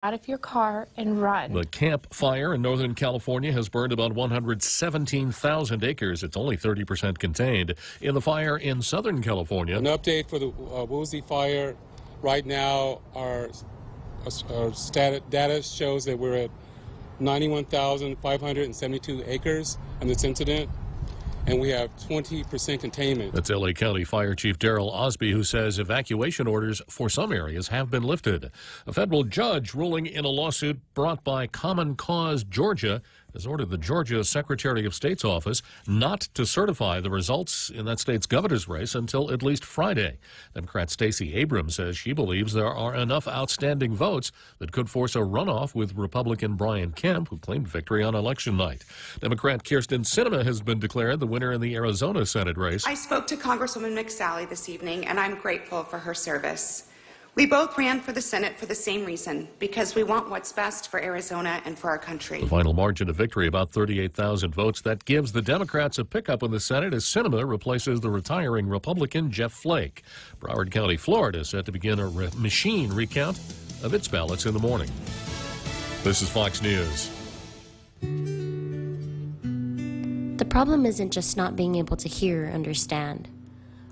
out of your car and run. The Camp Fire in Northern California has burned about 117,000 acres. It's only 30% contained. In the fire in Southern California, an update for the Woozy Fire. Right now, our data shows that we're at 91,572 acres in this incident, and we have 20% containment. That's L.A. County Fire Chief Darrell Osby, who says evacuation orders for some areas have been lifted. A federal judge ruling in a lawsuit brought by Common Cause Georgia has ordered the Georgia Secretary of State's office not to certify the results in that state's governor's race until at least Friday. Democrat Stacey Abrams says she believes there are enough outstanding votes that could force a runoff with Republican Brian Kemp, who claimed victory on election night. Democrat Kyrsten Sinema has been declared the winner in the Arizona Senate race. I spoke to Congresswoman McSally this evening, and I'm grateful for her service. We both ran for the Senate for the same reason, because we want what's best for Arizona and for our country. The final margin of victory, about 38,000 votes. That gives the Democrats a pickup in the Senate as Sinema replaces the retiring Republican Jeff Flake. Broward County, Florida, is set to begin a machine recount of its ballots in the morning. This is Fox News. The problem isn't just not being able to hear or understand,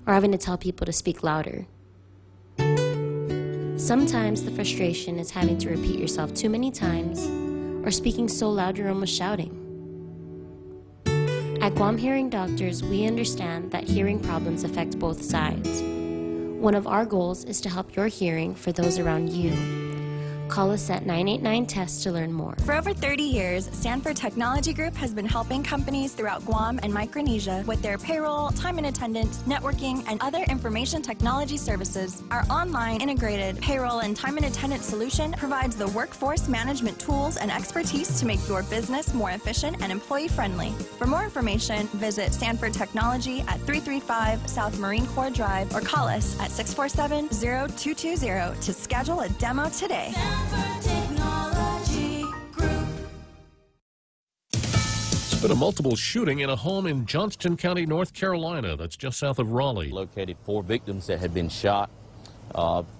or having to tell people to speak louder. Sometimes the frustration is having to repeat yourself too many times or speaking so loud you're almost shouting. At Guam Hearing Doctors, we understand that hearing problems affect both sides. One of our goals is to help your hearing for those around you. Call us at 989-TEST to learn more. For over 30 years, Sanford Technology Group has been helping companies throughout Guam and Micronesia with their payroll, time and attendance, networking, and other information technology services. Our online integrated payroll and time and attendance solution provides the workforce management tools and expertise to make your business more efficient and employee-friendly. For more information, visit Sanford Technology at 335 South Marine Corps Drive or call us at 647-0220 to schedule a demo today. There's been a multiple shooting in a home in Johnston County, North Carolina. That's just south of Raleigh. Located 4 victims that had been shot.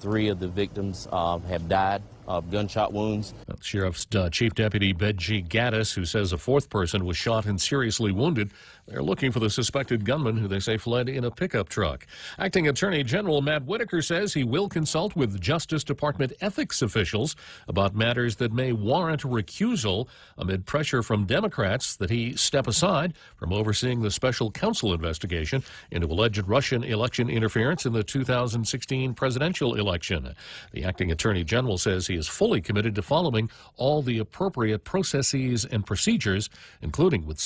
3 of the victims have died of gunshot wounds. Sheriff's Chief Deputy Bedji Gaddis, who says a 4th person was shot and seriously wounded. They're looking for the suspected gunman, who they say fled in a pickup truck. Acting Attorney General Matt Whitaker says he will consult with Justice Department ethics officials about matters that may warrant recusal amid pressure from Democrats that he step aside from overseeing the special counsel investigation into alleged Russian election interference in the 2016 presidential election. The Acting Attorney General says he is fully committed to following all the appropriate processes and procedures, including with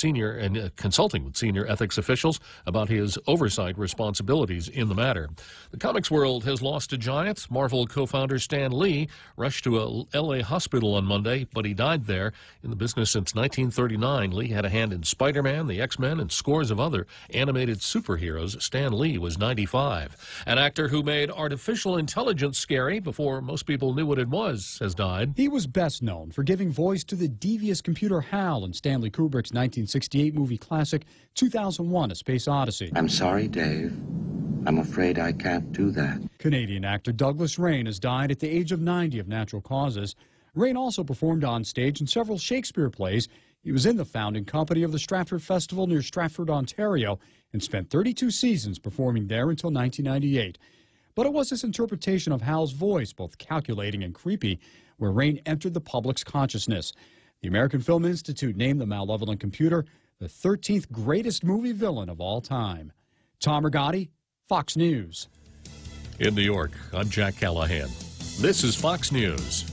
consulting with senior ethics officials about his oversight responsibilities in the matter. The comics world has lost a giant. Marvel co-founder Stan Lee rushed to a L.A. hospital on Monday, but he died there. In the business since 1939, Lee had a hand in Spider-Man, the X-Men, and scores of other animated superheroes. Stan Lee was 95. An actor who made artificial intelligence scary before most people knew what it was has died. He was best known for giving voice to the devious computer HAL in Stanley Kubrick's 1968 movie classic 2001: A Space Odyssey. I'm sorry, Dave. I'm afraid I can't do that. Canadian actor Douglas Rain has died at the age of 90 of natural causes. Rain also performed on stage in several Shakespeare plays. He was in the founding company of the Stratford Festival near Stratford, Ontario, and spent 32 seasons performing there until 1998. But it was his interpretation of Hal's voice, both calculating and creepy, where Rain entered the public's consciousness. The American Film Institute named the malevolent computer the 13th greatest movie villain of all time. Tom Rigotti, Fox News. In New York, I'm Jack Callahan. This is Fox News.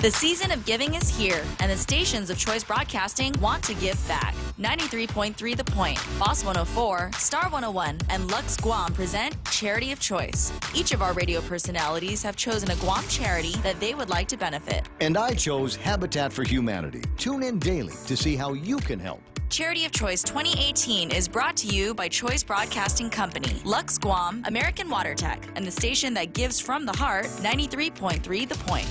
The season of giving is here, and the stations of Choice Broadcasting want to give back. 93.3 The Point, Boss 104, Star 101, and Lux Guam present Charity of Choice. Each of our radio personalities have chosen a Guam charity that they would like to benefit. And I chose Habitat for Humanity. Tune in daily to see how you can help. Charity of Choice 2018 is brought to you by Choice Broadcasting Company, Lux Guam, American Water Tech, and the station that gives from the heart, 93.3 The Point.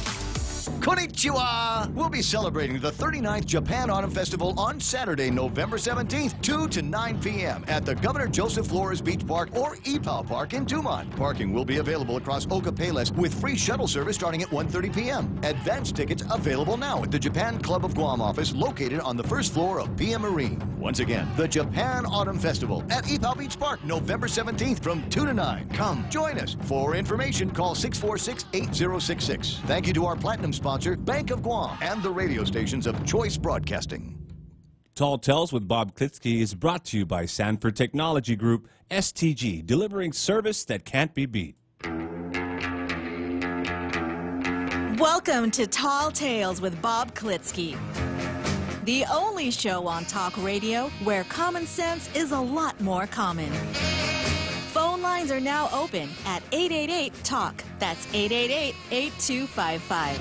Konnichiwa! We'll be celebrating the 39th Japan Autumn Festival on Saturday, November 17th, 2 to 9 p.m. at the Governor Joseph Flores Beach Park or EPOW Park in Dumont. Parking will be available across Oka Payless with free shuttle service starting at 1:30 p.m. Advance tickets available now at the Japan Club of Guam office located on the first floor of PM Marine. Once again, the Japan Autumn Festival at EPOW Beach Park, November 17th from 2 to 9. Come, join us. For information, call 646-8066. Thank you to our platinum sponsor, Bank of Guam, and the radio stations of Choice Broadcasting. Tall Tales with Bob Klitzkie is brought to you by Sanford Technology Group, STG, delivering service that can't be beat. Welcome to Tall Tales with Bob Klitzkie, the only show on talk radio where common sense is a lot more common. Phone lines are now open at 888-TALK. That's 888-8255.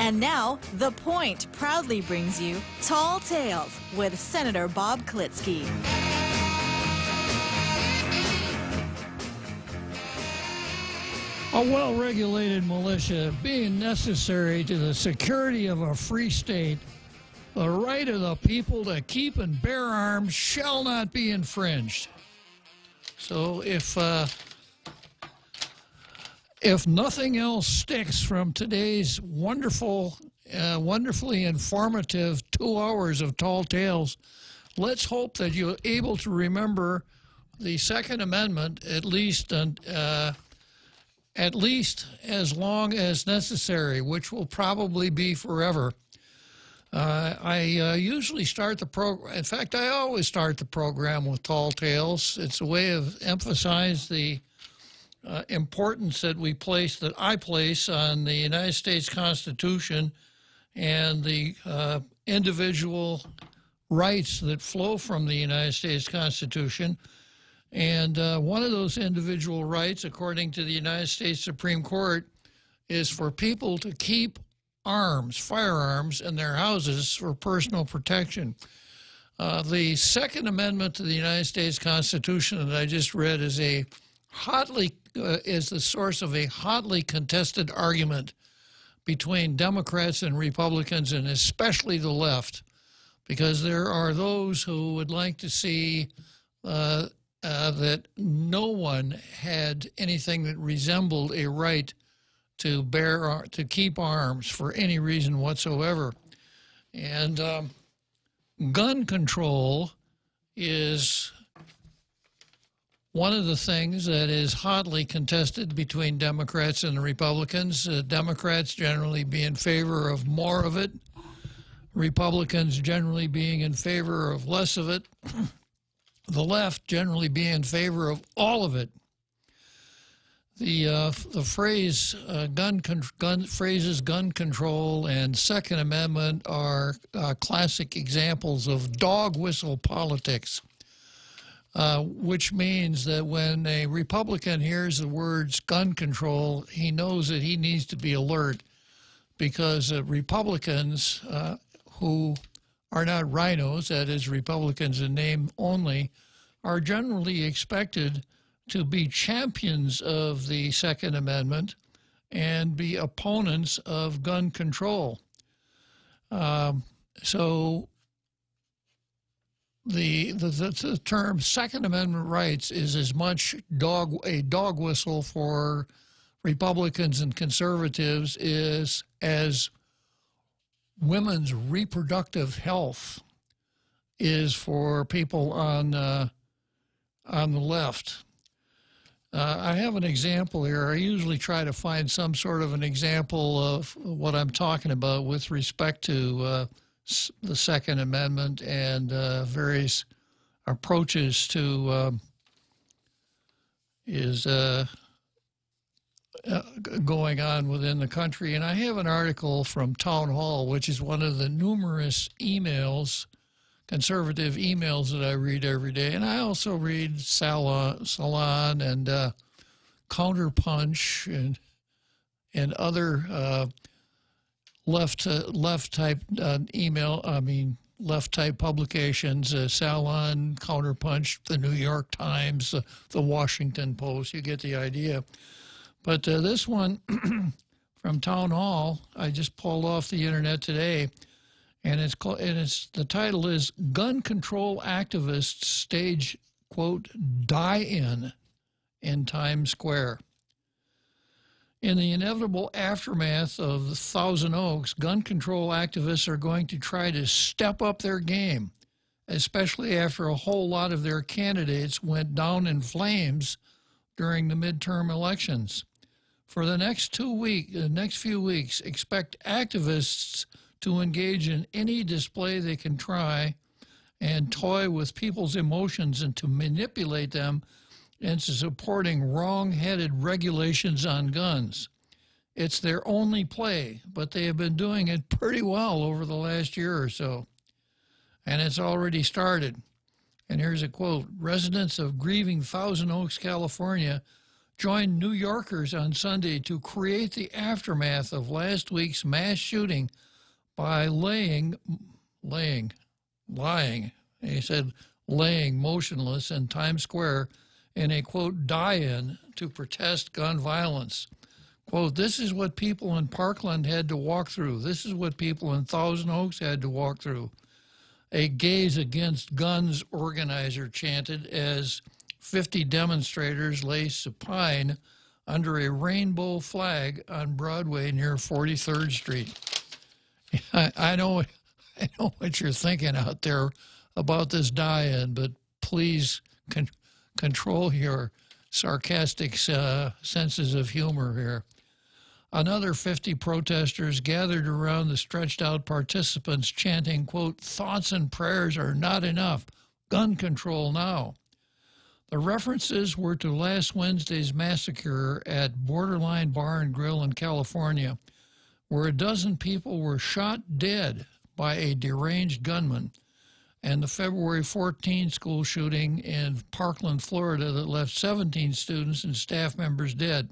And now, The Point proudly brings you Tall Tales with Senator Bob Klitzkie. A well-regulated militia being necessary to the security of a free state, the right of the people to keep and bear arms shall not be infringed. So if nothing else sticks from today's wonderfully informative 2 hours of Tall Tales, let's hope that you're able to remember the Second Amendment at least as long as necessary, which will probably be forever. I usually start the program. In fact, I always start the program with Tall Tales. It's a way of emphasize the importance that I place on the United States Constitution and the individual rights that flow from the United States Constitution. And one of those individual rights, according to the United States Supreme Court, is for people to keep firearms in their houses for personal protection. The Second Amendment to the United States Constitution that I just read is the source of a hotly contested argument between Democrats and Republicans, and especially the left, because there are those who would like to see that no one had anything that resembled a right to keep arms for any reason whatsoever. And gun control is one of the things that is hotly contested between Democrats and the Republicans. Democrats generally be in favor of more of it, Republicans generally being in favor of less of it, the left generally be in favor of all of it. The phrase gun control and Second Amendment are classic examples of dog whistle politics, which means that when a Republican hears the words gun control, he knows that he needs to be alert, because Republicans who are not rhinos, that is, Republicans in name only, are generally expected to be champions of the Second Amendment and be opponents of gun control. So the term Second Amendment rights is as much a dog whistle for Republicans and conservatives as women's reproductive health is for people on the left. I have an example here. I usually try to find some sort of an example of what I'm talking about with respect to the Second Amendment and various approaches to going on within the country. And I have an article from Town Hall, which is one of the numerous emails, conservative emails that I read every day. And I also read Salon and Counterpunch and other left type publications, Salon, Counterpunch, the New York Times, the Washington Post. You get the idea. But this one from Town Hall, I just pulled off the internet today, and the title is "Gun Control Activists Stage quote Die-In in Times Square." In the inevitable aftermath of Thousand Oaks, gun control activists are going to try to step up their game, especially after a whole lot of their candidates went down in flames during the midterm elections. For the next few weeks, expect activists to engage in any display they can try and toy with people's emotions and to manipulate them into supporting wrong-headed regulations on guns. It's their only play, but they have been doing it pretty well over the last year or so. And it's already started. And here's a quote: "Residents of grieving Thousand Oaks, California, joined New Yorkers on Sunday to create the aftermath of last week's mass shooting by lying, he said, laying motionless in Times Square in a, quote, die-in to protest gun violence. Quote, this is what people in Parkland had to walk through. This is what people in Thousand Oaks had to walk through." A Gays Against Guns organizer chanted as 50 demonstrators lay supine under a rainbow flag on Broadway near 43rd Street. I know what you're thinking out there about this die-in, but please control your sarcastic senses of humor here. Another 50 protesters gathered around the stretched-out participants chanting, quote, "Thoughts and prayers are not enough. Gun control now." The references were to last Wednesday's massacre at Borderline Bar and Grill in California, where a dozen people were shot dead by a deranged gunman, and the February 14 school shooting in Parkland, Florida, that left 17 students and staff members dead.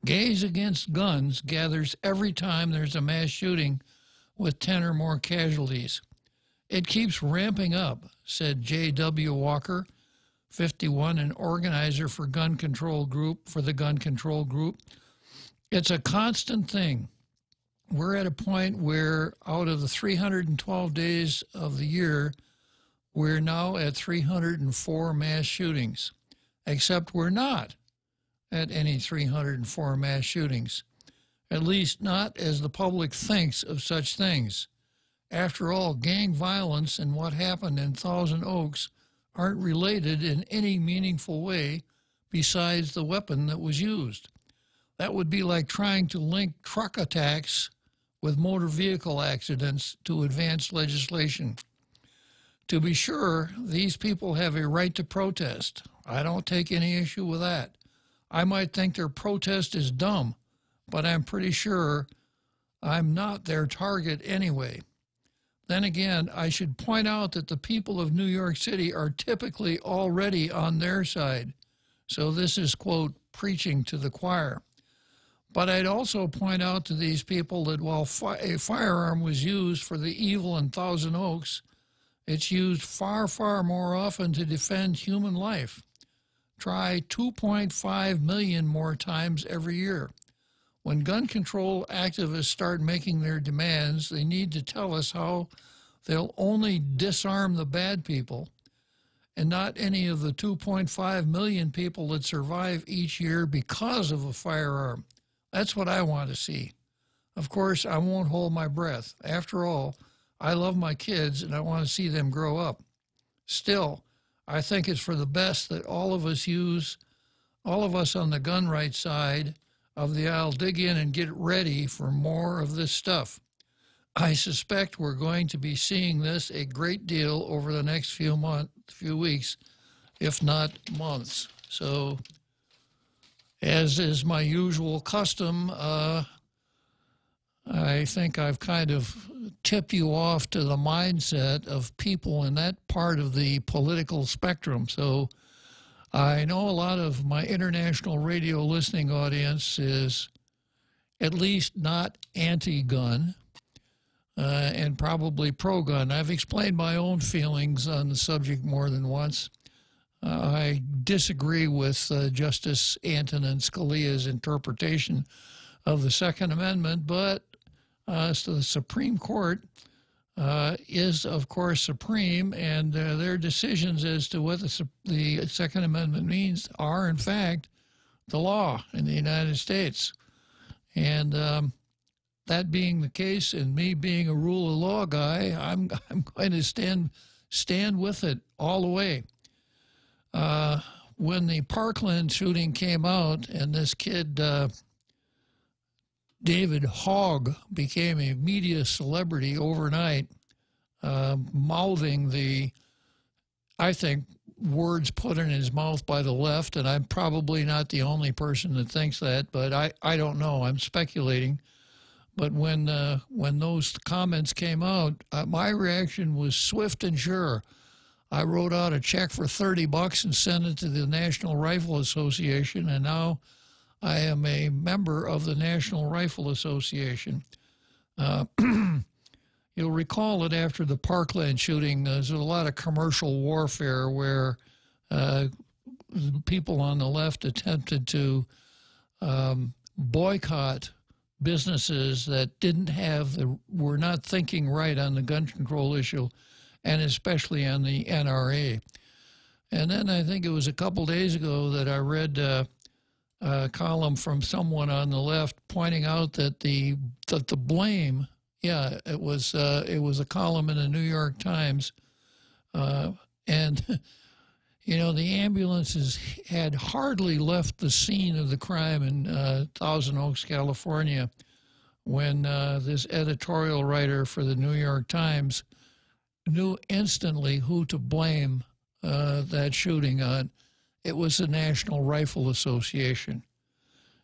Gays Against Guns gathers every time there's a mass shooting with 10 or more casualties. It keeps ramping up, said J.W. Walker, 51, an organizer for the Gun Control Group. It's a constant thing. We're at a point where out of the 312 days of the year, we're now at 304 mass shootings, except we're not at any 304 mass shootings, at least not as the public thinks of such things. After all, gang violence and what happened in Thousand Oaks aren't related in any meaningful way besides the weapon that was used. That would be like trying to link truck attacks with motor vehicle accidents to advance legislation. To be sure, these people have a right to protest. I don't take any issue with that. I might think their protest is dumb, but I'm pretty sure I'm not their target anyway. Then again, I should point out that the people of New York City are typically already on their side. So this is, quote, preaching to the choir. But I'd also point out to these people that while a firearm was used for the evil in Thousand Oaks, it's used far, far more often to defend human life. Try 2.5 million more times every year. When gun control activists start making their demands, they need to tell us how they'll only disarm the bad people and not any of the 2.5 million people that survive each year because of a firearm. That's what I want to see. Of course, I won't hold my breath. After all, I love my kids and I want to see them grow up. Still, I think it's for the best that all of us on the gun rights side of the aisle dig in and get ready for more of this stuff. I suspect we're going to be seeing this a great deal over the next few weeks, if not months. So, as is my usual custom, I think I've kind of tipped you off to the mindset of people in that part of the political spectrum. So I know a lot of my international radio listening audience is at least not anti-gun and probably pro-gun. I've explained my own feelings on the subject more than once. I disagree with Justice Antonin Scalia's interpretation of the Second Amendment, but so the Supreme Court is, of course, supreme, and their decisions as to what the Second Amendment means are, in fact, the law in the United States. And that being the case, and me being a rule of law guy, I'm going to stand with it all the way. When the Parkland shooting came out, and this kid David Hogg became a media celebrity overnight, mouthing the, I think, words put in his mouth by the left, and I'm probably not the only person that thinks that, but I don't know. I'm speculating. But when those comments came out, my reaction was swift and sure. I wrote out a check for $30 and sent it to the National Rifle Association, and now I am a member of the National Rifle Association. You'll recall that after the Parkland shooting, there's a lot of commercial warfare where people on the left attempted to boycott businesses that were not thinking right on the gun control issue, and especially on the NRA. And then I think it was a couple days ago that I read a column from someone on the left pointing out that the blame, yeah, it was a column in the New York Times, and you know, the ambulances had hardly left the scene of the crime in Thousand Oaks, California, when this editorial writer for the New York Times knew instantly who to blame that shooting on. It was the National Rifle Association.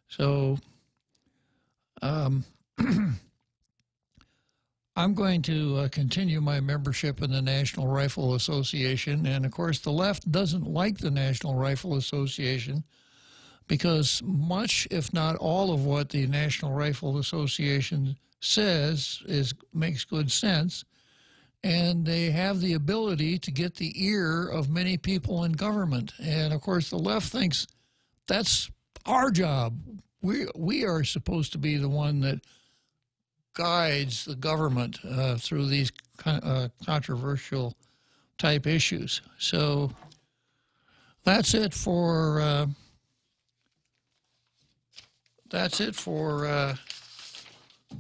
So I'm going to continue my membership in the National Rifle Association, and of course the left doesn't like the National Rifle Association because much, if not all, of what the National Rifle Association says makes good sense, and they have the ability to get the ear of many people in government. And of course the left thinks that's our job. We are supposed to be the one that guides the government through these controversial type issues. So that's it for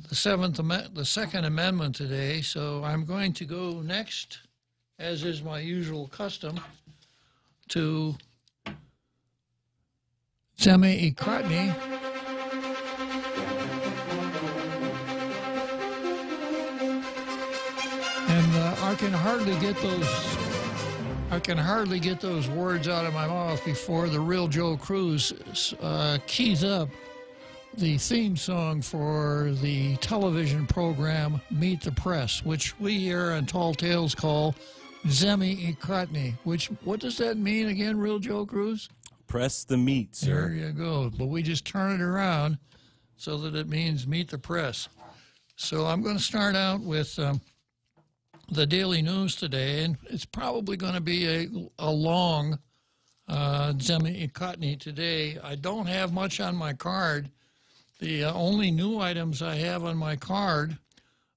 the Second Amendment today. So I'm going to go next, as is my usual custom, to Zemi Ikratny. And I can hardly get those words out of my mouth before the real Joe Cruz keys up the theme song for the television program Meet the Press, which we here on Tall Tales call Zemi Ikratny. What does that mean again, real Joe Cruz? Press the meat, sir. There you go. But we just turn it around so that it means Meet the Press. So I'm going to start out with the Daily News today, and it's probably going to be a long Zemi Ikratny today. I don't have much on my card. The only new items I have on my card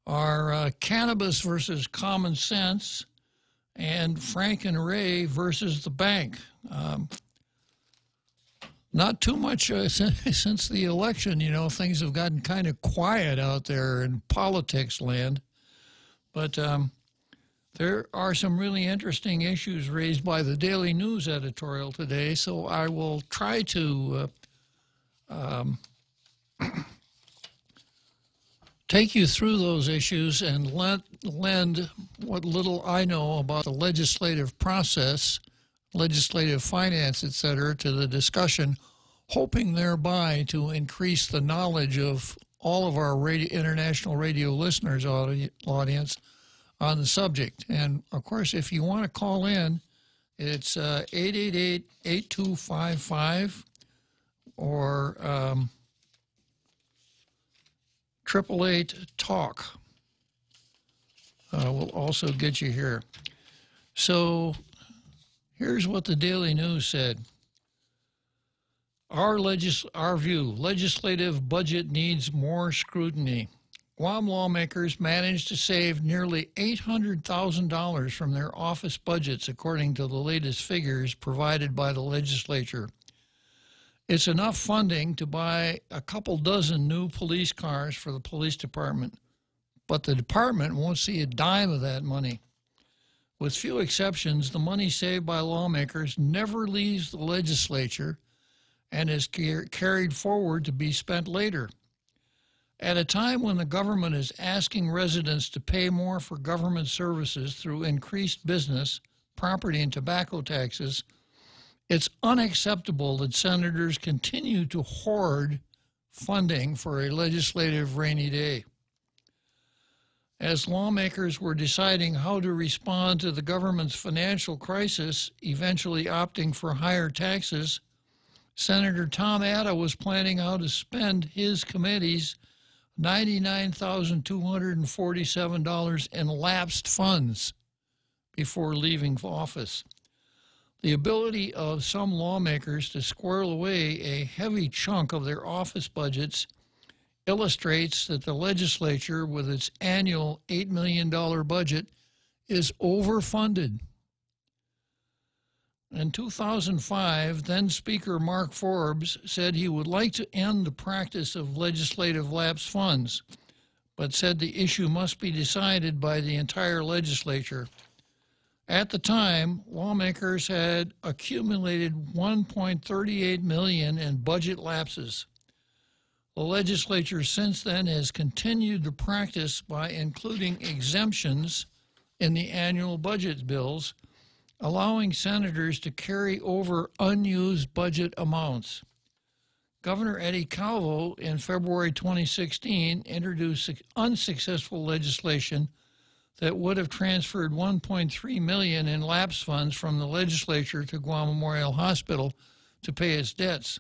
are cannabis versus common sense and Frank and Ray versus the bank. Not too much since the election. You know, things have gotten kind of quiet out there in politics land. But there are some really interesting issues raised by the Daily News editorial today, so I will try to take you through those issues and lend what little I know about the legislative process, legislative finance, etc., to the discussion, hoping thereby to increase the knowledge of all of our international radio listeners' audience on the subject. And, of course, if you want to call in, it's 888-8255 or 888-TALK. We'll also get you here. So Here's what the Daily News said. Our view, legislative budget needs more scrutiny. Guam lawmakers managed to save nearly $800,000 from their office budgets, according to the latest figures provided by the legislature. It's enough funding to buy a couple dozen new police cars for the police department, but the department won't see a dime of that money. With few exceptions, the money saved by lawmakers never leaves the legislature and is carried forward to be spent later. At a time when the government is asking residents to pay more for government services through increased business, property, and tobacco taxes, it's unacceptable that senators continue to hoard funding for a legislative rainy day. As lawmakers were deciding how to respond to the government's financial crisis, eventually opting for higher taxes, Senator Tom Atta was planning how to spend his committee's $99,247 in lapsed funds before leaving office. The ability of some lawmakers to squirrel away a heavy chunk of their office budgets illustrates that the legislature, with its annual $8 million budget, is overfunded. In 2005, then Speaker Mark Forbes said he would like to end the practice of legislative lapse funds, but said the issue must be decided by the entire legislature. At the time, lawmakers had accumulated $1.38 million in budget lapses. The legislature since then has continued the practice by including exemptions in the annual budget bills, allowing senators to carry over unused budget amounts. Governor Eddie Calvo, in February 2016, introduced unsuccessful legislation that would have transferred $1.3 million in lapse funds from the legislature to Guam Memorial Hospital to pay its debts.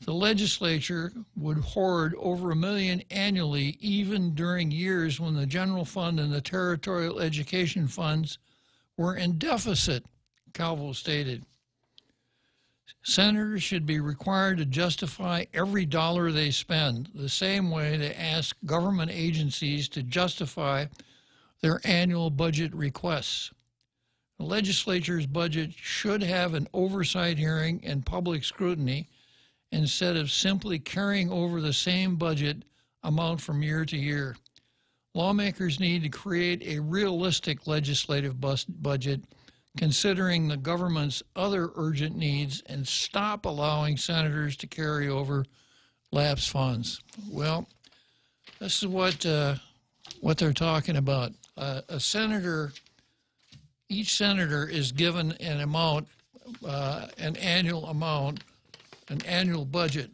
The legislature would hoard over $1 million annually, even during years when the general fund and the territorial education funds were in deficit, Calvo stated. Senators should be required to justify every dollar they spend, the same way they ask government agencies to justify their annual budget requests. The legislature's budget should have an oversight hearing and public scrutiny instead of simply carrying over the same budget amount from year to year. Lawmakers need to create a realistic legislative budget considering the government's other urgent needs and stop allowing senators to carry over lapse funds. Well, this is what they're talking about. Each senator is given an amount, an annual budget.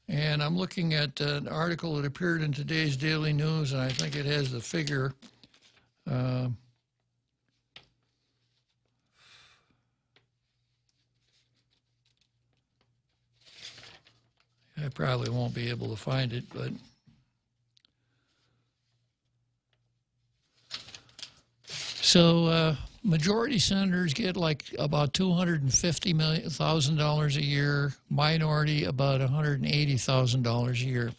And I'm looking at an article that appeared in today's Daily News, and I think it has the figure. I probably won't be able to find it, but so majority senators get like about $250,000 a year, minority about $180,000 a year.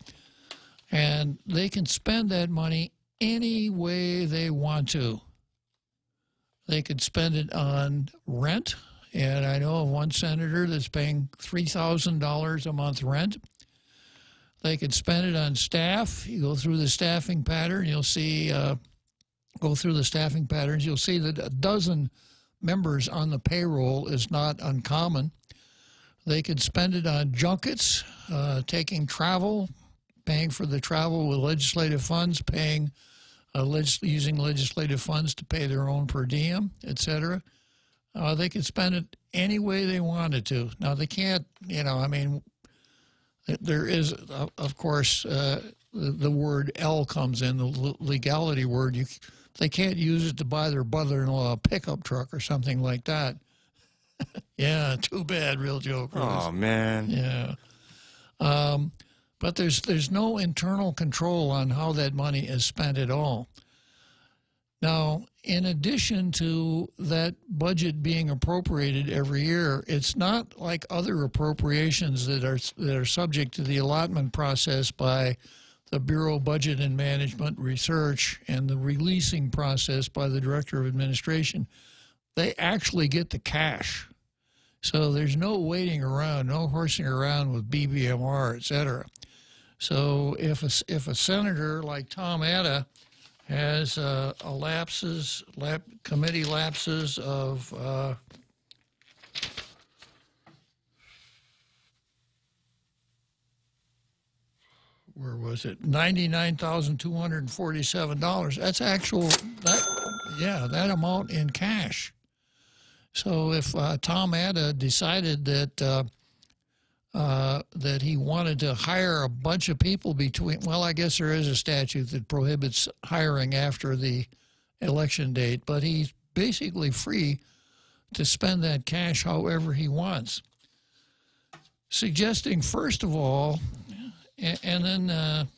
And they can spend that money any way they want to. They could spend it on rent, and I know of one senator that's paying $3,000 a month rent. They could spend it on staff. You go through the staffing pattern, you'll see go through the staffing patterns, you'll see that a dozen members on the payroll is not uncommon. They could spend it on junkets, taking travel, paying for the travel with legislative funds, paying using legislative funds to pay their own per diem, etc. They could spend it any way they wanted to. Now, they can't, I mean, there is, of course, the word L comes in, the legality word. They can't use it to buy their brother-in-law a pickup truck or something like that. Yeah, too bad, real joke. Oh, man. Yeah. But there's no internal control on how that money is spent at all. Now, in addition to that budget being appropriated every year, it's not like other appropriations that are subject to the allotment process by the Bureau of Budget and Management Research and the releasing process by the Director of Administration. They actually get the cash. So there's no waiting around, no horsing around with BBMR, et cetera. So if a senator like Tom Atta has committee lapses of where was it? $99,247. That's actual that amount in cash. So if Tom Atta decided that that he wanted to hire a bunch of people between, well, I guess there is a statute that prohibits hiring after the election date, but he's basically free to spend that cash however he wants. Suggesting, first of all, that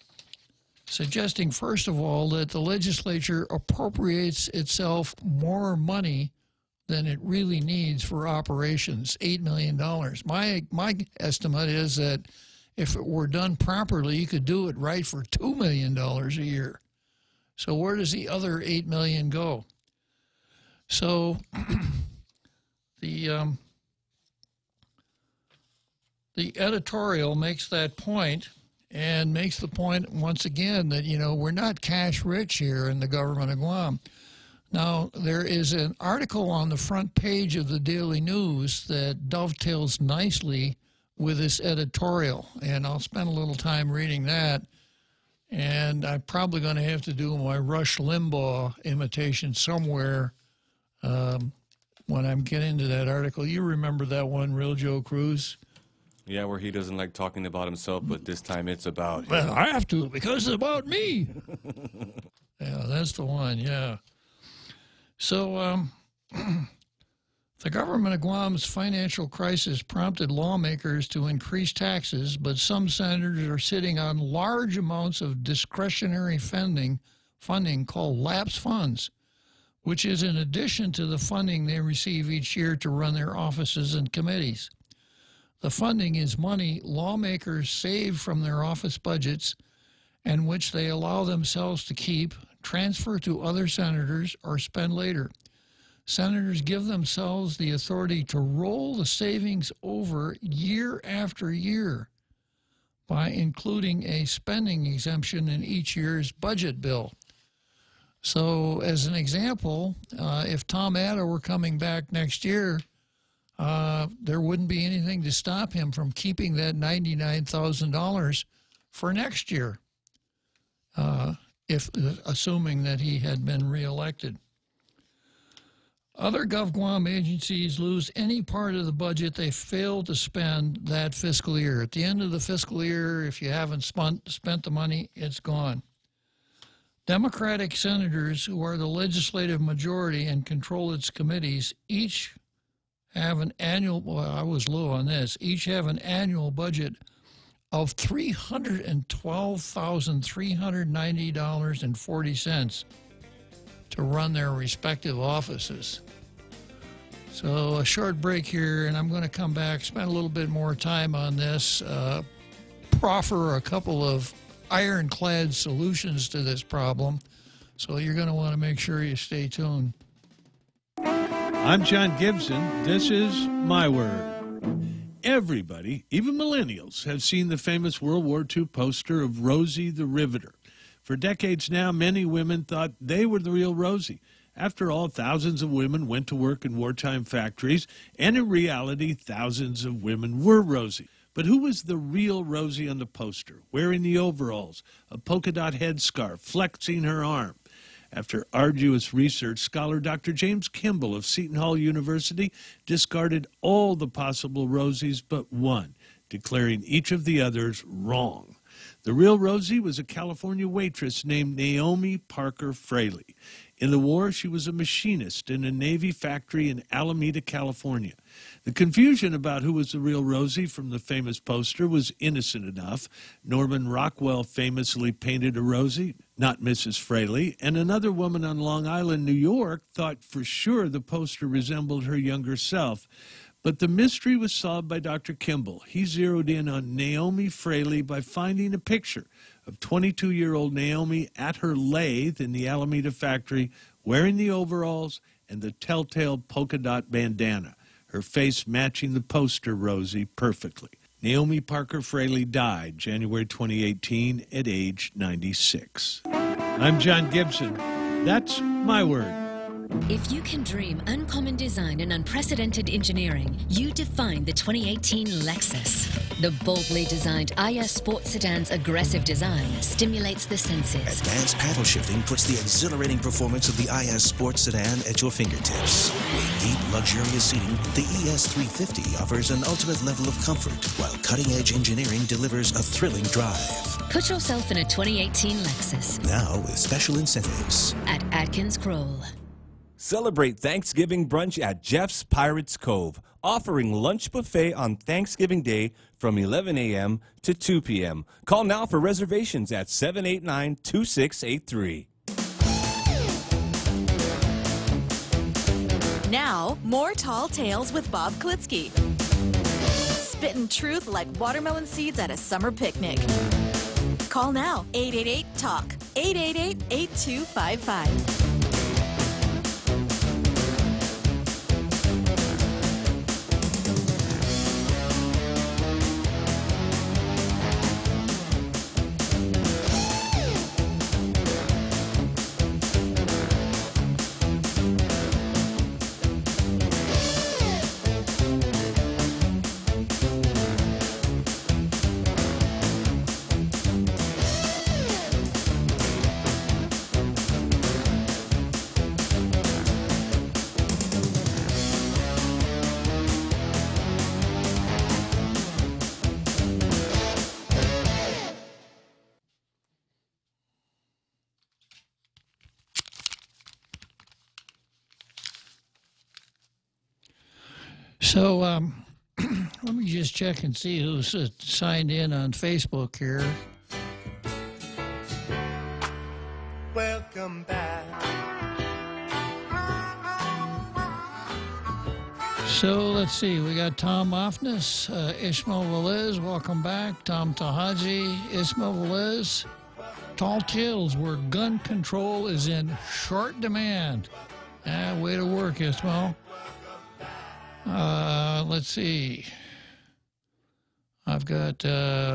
the legislature appropriates itself more money than it really needs for operations, $8 million. My estimate is that if it were done properly, you could do it right for $2 million a year. So where does the other $8 million go? So the editorial makes that point, and makes the point once again that, we're not cash rich here in the government of Guam. Now, there is an article on the front page of the Daily News that dovetails nicely with this editorial, and I'll spend a little time reading that. And I'm probably going to have to do my Rush Limbaugh imitation somewhere when I'm getting into that article. You remember that one, Real Joe Cruz? Yeah, where he doesn't like talking about himself, but this time it's about him. Well, I have to, because it's about me. Yeah, that's the one, yeah. So the government of Guam's financial crisis prompted lawmakers to increase taxes, but some senators are sitting on large amounts of discretionary funding called lapse funds, which is in addition to the funding they receive each year to run their offices and committees. The funding is money lawmakers save from their office budgets and which they allow themselves to keep, transfer to other senators, or spend later. Senators give themselves the authority to roll the savings over year after year by including a spending exemption in each year's budget bill. So, as an example, if Tom Atta were coming back next year, there wouldn't be anything to stop him from keeping that $99,000 for next year, assuming that he had been reelected. Other GovGuam agencies lose any part of the budget they fail to spend that fiscal year. At the end of the fiscal year, if you haven't spent the money, it's gone. Democratic senators, who are the legislative majority and control its committees, each have an annual, well, I was low on this, each have an annual budget of $312,390.40 to run their respective offices. So a short break here, and I'm going to come back, spend a little bit more time on this, proffer a couple of ironclad solutions to this problem. So you're going to want to make sure you stay tuned. I'm John Gibson. This is My Word. Everybody, even millennials, have seen the famous World War II poster of Rosie the Riveter. For decades now, many women thought they were the real Rosie. After all, thousands of women went to work in wartime factories, and in reality, thousands of women were Rosie. But who was the real Rosie on the poster, wearing the overalls, a polka dot headscarf, flexing her arm? After arduous research, scholar Dr. James Kimball of Seton Hall University discarded all the possible Rosies but one, declaring each of the others wrong. The real Rosie was a California waitress named Naomi Parker Fraley. In the war, she was a machinist in a Navy factory in Alameda, California. The confusion about who was the real Rosie from the famous poster was innocent enough. Norman Rockwell famously painted a Rosie, not Mrs. Fraley, and another woman on Long Island, New York, thought for sure the poster resembled her younger self. But the mystery was solved by Dr. Kimball. He zeroed in on Naomi Fraley by finding a picture of 22-year-old Naomi at her lathe in the Alameda factory, wearing the overalls and the telltale polka dot bandana, her face matching the poster Rosie perfectly. Naomi Parker Fraley died January 2018 at age 96. I'm John Gibson. That's my word. If you can dream uncommon design and unprecedented engineering, you define the 2018 Lexus. The boldly designed IS Sports Sedan's aggressive design stimulates the senses. Advanced paddle shifting puts the exhilarating performance of the IS Sports Sedan at your fingertips. With deep, luxurious seating, the ES350 offers an ultimate level of comfort, while cutting-edge engineering delivers a thrilling drive. Put yourself in a 2018 Lexus. Now with special incentives. At Atkins Kroll. Celebrate Thanksgiving brunch at Jeff's Pirates Cove, offering lunch buffet on Thanksgiving Day from 11 a.m. to 2 p.m. Call now for reservations at 789-2683. Now, more Tall Tales with Bob Klitzkie. Spitting truth like watermelon seeds at a summer picnic. Call now, 888-TALK, 888-8255. So let me just check and see who's signed in on Facebook here. Welcome back. So let's see. We got Tom Offness, Ishmael Velez, welcome back. Tom Tahaji, Ishmael Velez. Tall Tales, where gun control is in short demand. Way to work, Ishmael. Let's see. I've got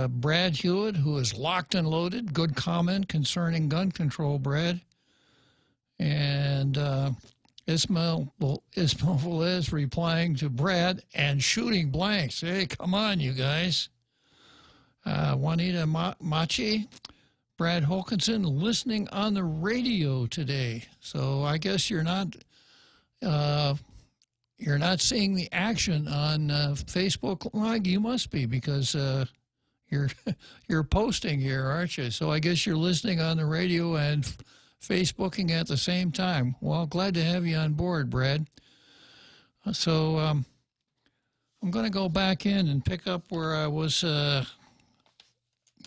Brad Hewitt, who is locked and loaded. Good comment concerning gun control, Brad. And Ismail Velez replying to Brad and shooting blanks. Hey, come on, you guys. Juanita Machi, Brad Holkinson, listening on the radio today. So I guess you're not seeing the action on Facebook. Well, you must be, because you're posting here, aren't you? So I guess you're listening on the radio and Facebooking at the same time. Well, glad to have you on board, Brad. So I'm going to go back in and pick up where I was, where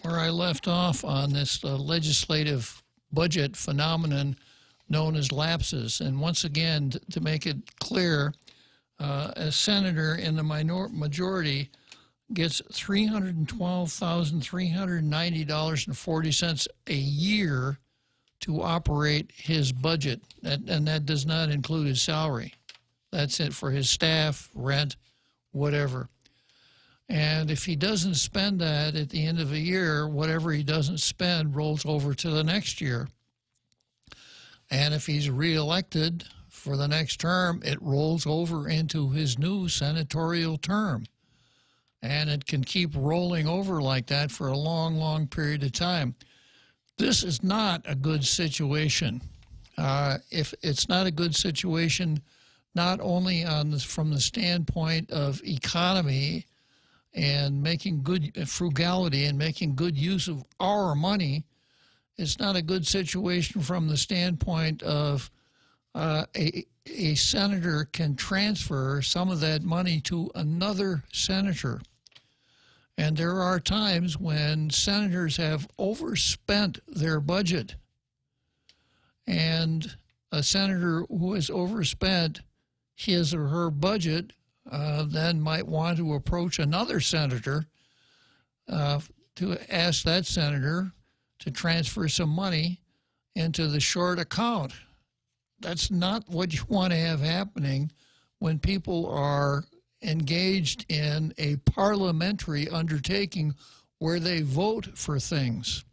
I left off on this legislative budget phenomenon known as lapses. And once again, to make it clear, a senator in the majority gets $312,390.40 a year to operate his budget, and that does not include his salary. That's it for his staff, rent, whatever. And if he doesn't spend that at the end of a year, whatever he doesn't spend rolls over to the next year. And if he's reelected for the next term, it rolls over into his new senatorial term. And it can keep rolling over like that for a long, long period of time. This is not a good situation. If it's not a good situation, not only from the standpoint of economy and making good frugality and making good use of our money, it's not a good situation from the standpoint of a senator can transfer some of that money to another senator. And there are times when senators have overspent their budget. And a senator who has overspent his or her budget then might want to approach another senator to ask that senator to transfer some money into the short account. That's not what you want to have happening when people are engaged in a parliamentary undertaking where they vote for things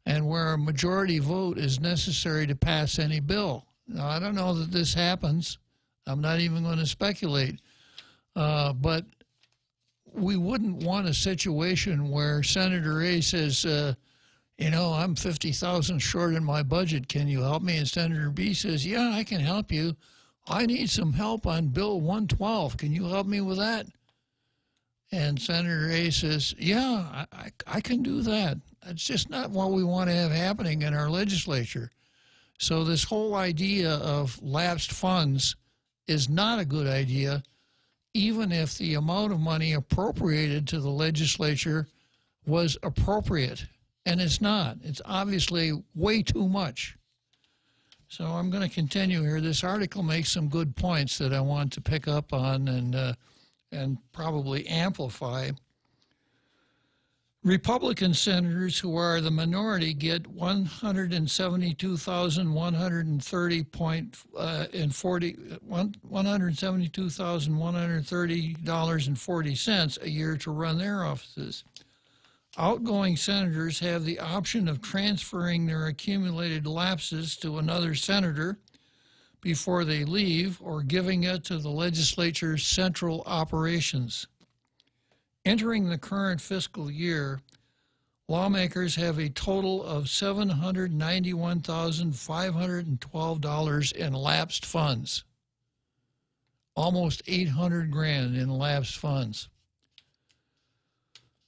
and where a majority vote is necessary to pass any bill. Now, I don't know that this happens. I'm not even going to speculate. But we wouldn't want a situation where Senator A says, I'm 50,000 short in my budget. Can you help me? And Senator B says, yeah, I can help you. I need some help on Bill 112. Can you help me with that? And Senator A says, yeah, I can do that. That's just not what we want to have happening in our legislature. So this whole idea of lapsed funds is not a good idea, even if the amount of money appropriated to the legislature was appropriate. And it's not. It's obviously way too much. So I'm going to continue here. This article makes some good points that I want to pick up on and probably amplify. Republican senators who are the minority get $172,130.40 a year to run their offices. Outgoing senators have the option of transferring their accumulated lapses to another senator before they leave or giving it to the legislature's central operations. Entering the current fiscal year, lawmakers have a total of $791,512 in lapsed funds. Almost $800,000 in lapsed funds,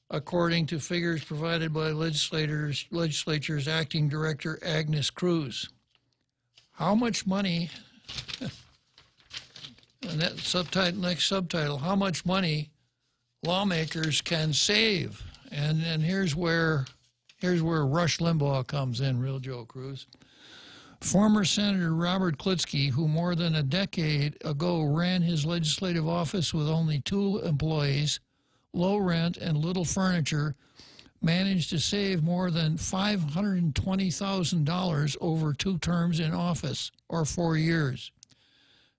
according to figures provided by legislature's acting director Agnes Cruz. How much money? And that subtitle, next subtitle: how much money lawmakers can save. And here's where Rush Limbaugh comes in, Real Joe Cruz. Former Senator Robert Klitzkie, who more than a decade ago ran his legislative office with only 2 employees, low rent, and little furniture, managed to save more than $520,000 over 2 terms in office, or 4 years.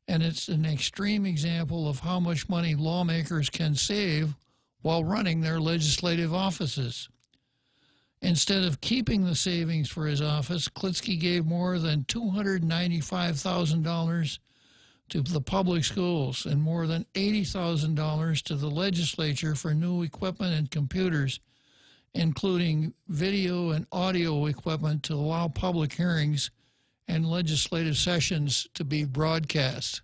And it's an extreme example of how much money lawmakers can save while running their legislative offices. Instead of keeping the savings for his office, Klitzkie gave more than $295,000 to the public schools and more than $80,000 to the legislature for new equipment and computers, including video and audio equipment to allow public hearings and legislative sessions to be broadcast.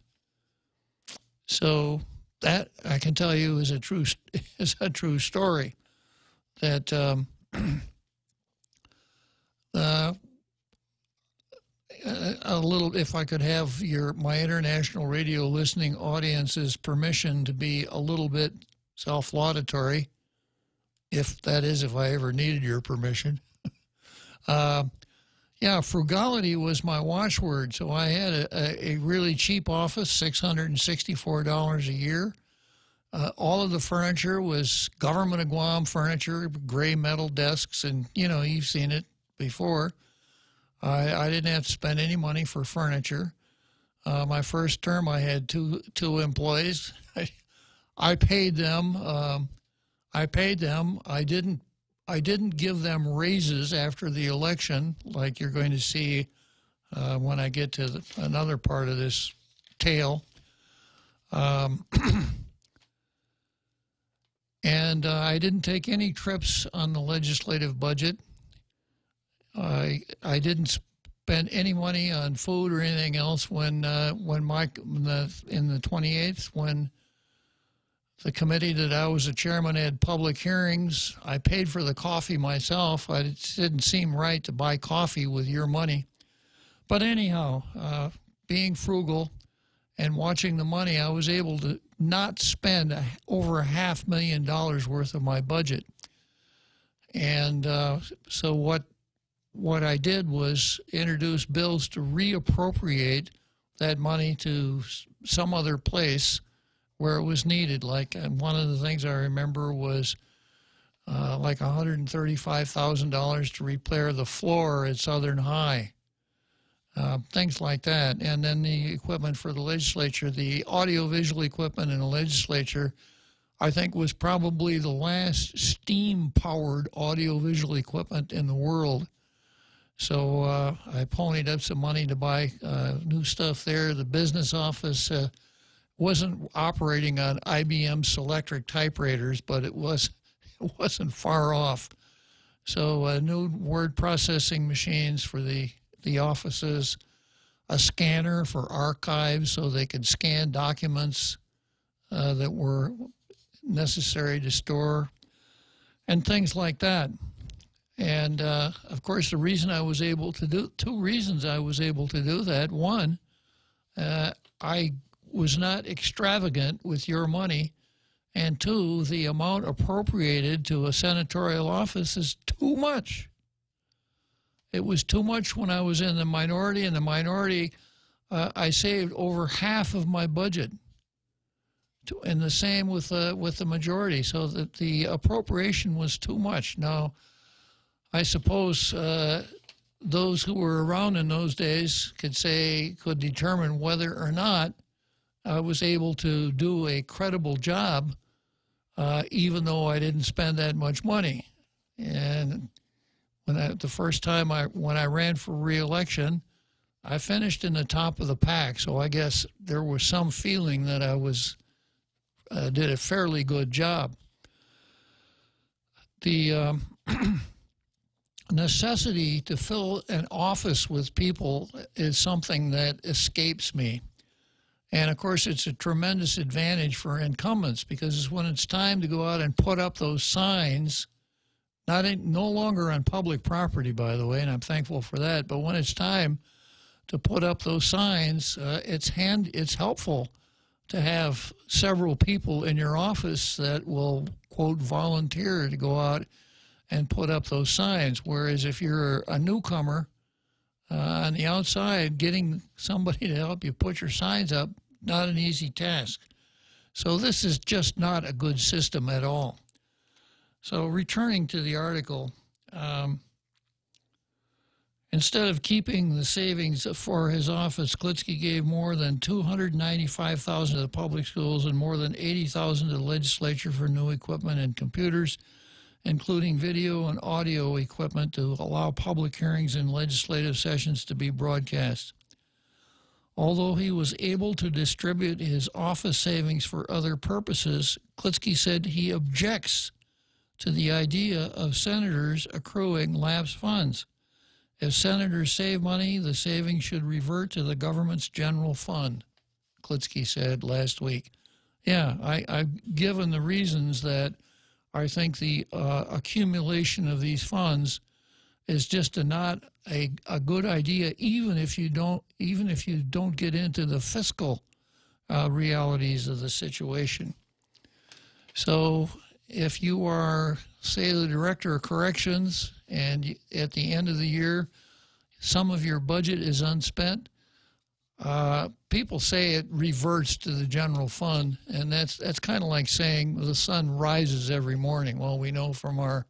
So that, I can tell you, is a true story. That a little, if I could have my international radio listening audience's permission to be a little bit self-laudatory, if I ever needed your permission. Yeah, frugality was my watchword. So I had a really cheap office, $664 a year. All of the furniture was Government of Guam furniture, gray metal desks, and, you've seen it before. I didn't have to spend any money for furniture. My first term, I had two employees. I paid them. I didn't give them raises after the election, like you're going to see when I get to another part of this tale. And I didn't take any trips on the legislative budget. I didn't spend any money on food or anything else in the 28th, when the committee that I was the chairman had public hearings. I paid for the coffee myself. It didn't seem right to buy coffee with your money. But anyhow, being frugal and watching the money, I was able to not spend over $500,000 worth of my budget. And so what I did was introduce bills to reappropriate that money to some other place where it was needed. Like, and one of the things I remember was like $135,000 to repair the floor at Southern High. Things like that. And then the equipment for the legislature, the audiovisual equipment in the legislature, I think was probably the last steam-powered audiovisual equipment in the world. So I ponied up some money to buy new stuff there. The business office wasn't operating on IBM Selectric typewriters, but it wasn't far off. So new word processing machines for the offices, a scanner for archives so they could scan documents that were necessary to store, and things like that. And of course, the reason I was able to do, two reasons I was able to do that. One, I was not extravagant with your money. And two, the amount appropriated to a senatorial office is too much. It was too much when I was in the minority. In the minority, I saved over half of my budget. And the same with the majority, so that the appropriation was too much. Now, I suppose those who were around in those days could determine whether or not I was able to do a credible job, even though I didn't spend that much money. And the first time when I ran for re-election, I finished in the top of the pack. So I guess there was some feeling that I did a fairly good job. The necessity to fill an office with people is something that escapes me. And, of course, it's a tremendous advantage for incumbents, because when it's time to go out and put up those signs, no longer on public property, by the way, and I'm thankful for that, but when it's time to put up those signs, it's helpful to have several people in your office that will, quote, volunteer to go out and put up those signs. Whereas if you're a newcomer on the outside, getting somebody to help you put your signs up, not an easy task. So this is just not a good system at all. So returning to the article, instead of keeping the savings for his office, Klitzkie gave more than $295,000 to the public schools and more than $80,000 to the legislature for new equipment and computers, including video and audio equipment to allow public hearings and legislative sessions to be broadcast. Although he was able to distribute his office savings for other purposes, Klitzkie said he objects to the idea of senators accruing lapsed funds. If senators save money, the savings should revert to the government's general fund, Klitzkie said last week. Yeah, I've given the reasons that I think the accumulation of these funds is just not a good idea, even if you don't get into the fiscal realities of the situation. So if you are, say, the director of corrections, and at the end of the year, some of your budget is unspent, people say it reverts to the general fund, and that's kind of like saying the sun rises every morning. Well, we know from our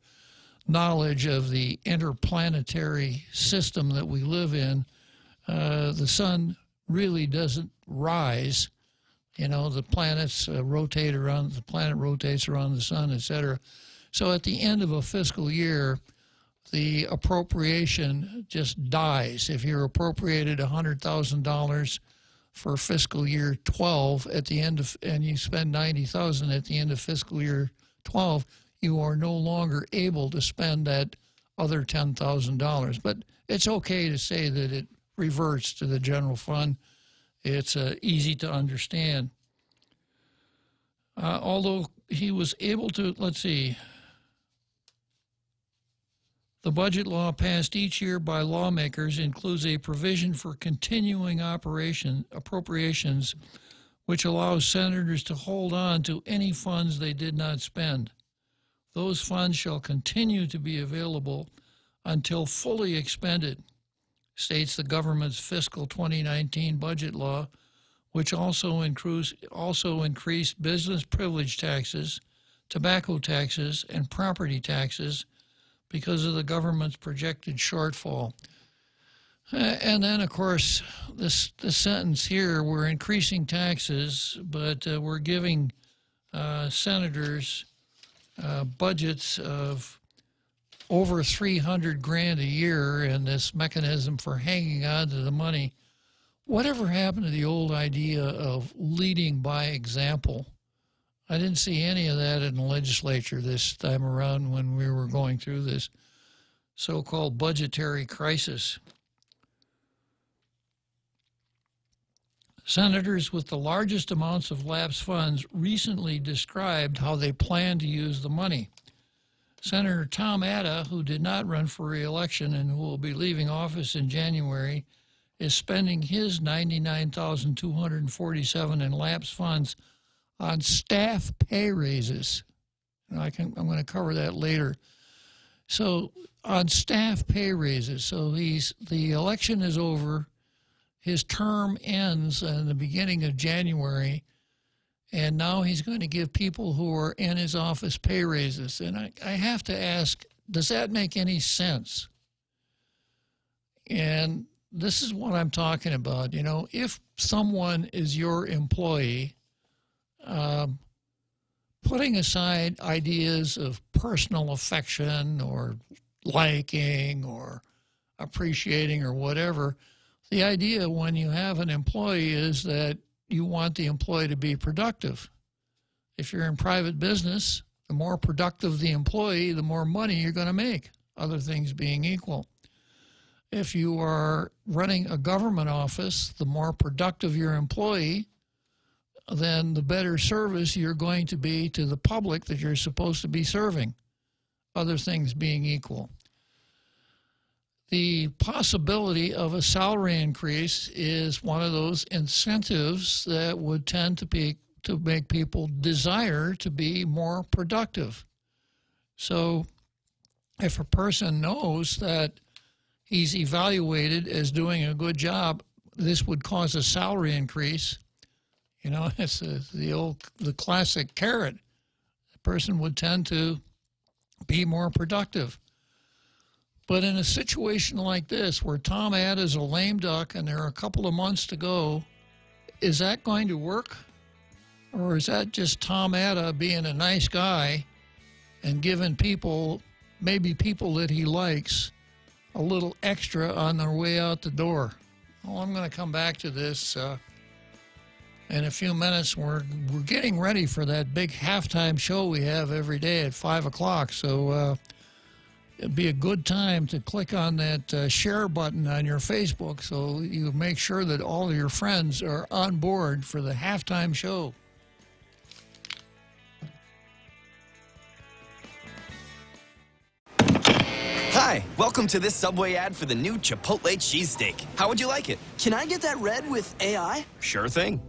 knowledge of the interplanetary system that we live in, the sun really doesn't rise. You know, the planets rotate around, the planet rotates around the sun, etc. So at the end of a fiscal year, the appropriation just dies. If you're appropriated $100,000 for fiscal year 12 at the end of, and you spend $90,000 at the end of fiscal year 12, you are no longer able to spend that other $10,000. But it's okay to say that it reverts to the general fund. It's easy to understand. Although he was able to, let's see, The budget law passed each year by lawmakers includes a provision for continuing appropriations, which allows senators to hold on to any funds they did not spend. Those funds shall continue to be available until fully expended, states the government's fiscal 2019 budget law, which also increased business privilege taxes, tobacco taxes, and property taxes because of the government's projected shortfall. And then, of course, this sentence here, we're increasing taxes, but we're giving senators budgets of over $300,000 a year, and this mechanism for hanging on to the money. Whatever happened to the old idea of leading by example? I didn't see any of that in the legislature this time around when we were going through this so-called budgetary crisis. Senators with the largest amounts of lapsed funds recently described how they plan to use the money. Senator Tom Atta, who did not run for re-election and who will be leaving office in January, is spending his $99,247 in lapsed funds on staff pay raises. And I'm going to cover that later. So on staff pay raises. So the election is over. His term ends in the beginning of January, and now he's going to give people who are in his office pay raises. And I have to ask, does that make any sense? And this is what I'm talking about. You know, if someone is your employee, putting aside ideas of personal affection or liking or appreciating or whatever, the idea when you have an employee is that you want the employee to be productive. If you're in private business, the more productive the employee, the more money you're going to make, other things being equal. If you are running a government office, the more productive your employee, then the better service you're going to be to the public that you're supposed to be serving, other things being equal. The possibility of a salary increase is one of those incentives that would tend to make people desire to be more productive. So if a person knows that he's evaluated as doing a good job, this would cause a salary increase. You know, it's the classic carrot. The person would tend to be more productive. But in a situation like this, where Tom Atta is a lame duck and there are a couple of months to go, is that going to work? Or is that just Tom Atta being a nice guy and giving people, maybe people that he likes, a little extra on their way out the door? Well, I'm going to come back to this in a few minutes. We're getting ready for that big halftime show we have every day at 5 o'clock. So it'd be a good time to click on that share button on your Facebook so you make sure that all of your friends are on board for the halftime show. Hi, welcome to this Subway ad for the new Chipotle cheesesteak. How would you like it? Can I get that red with AI? Sure thing.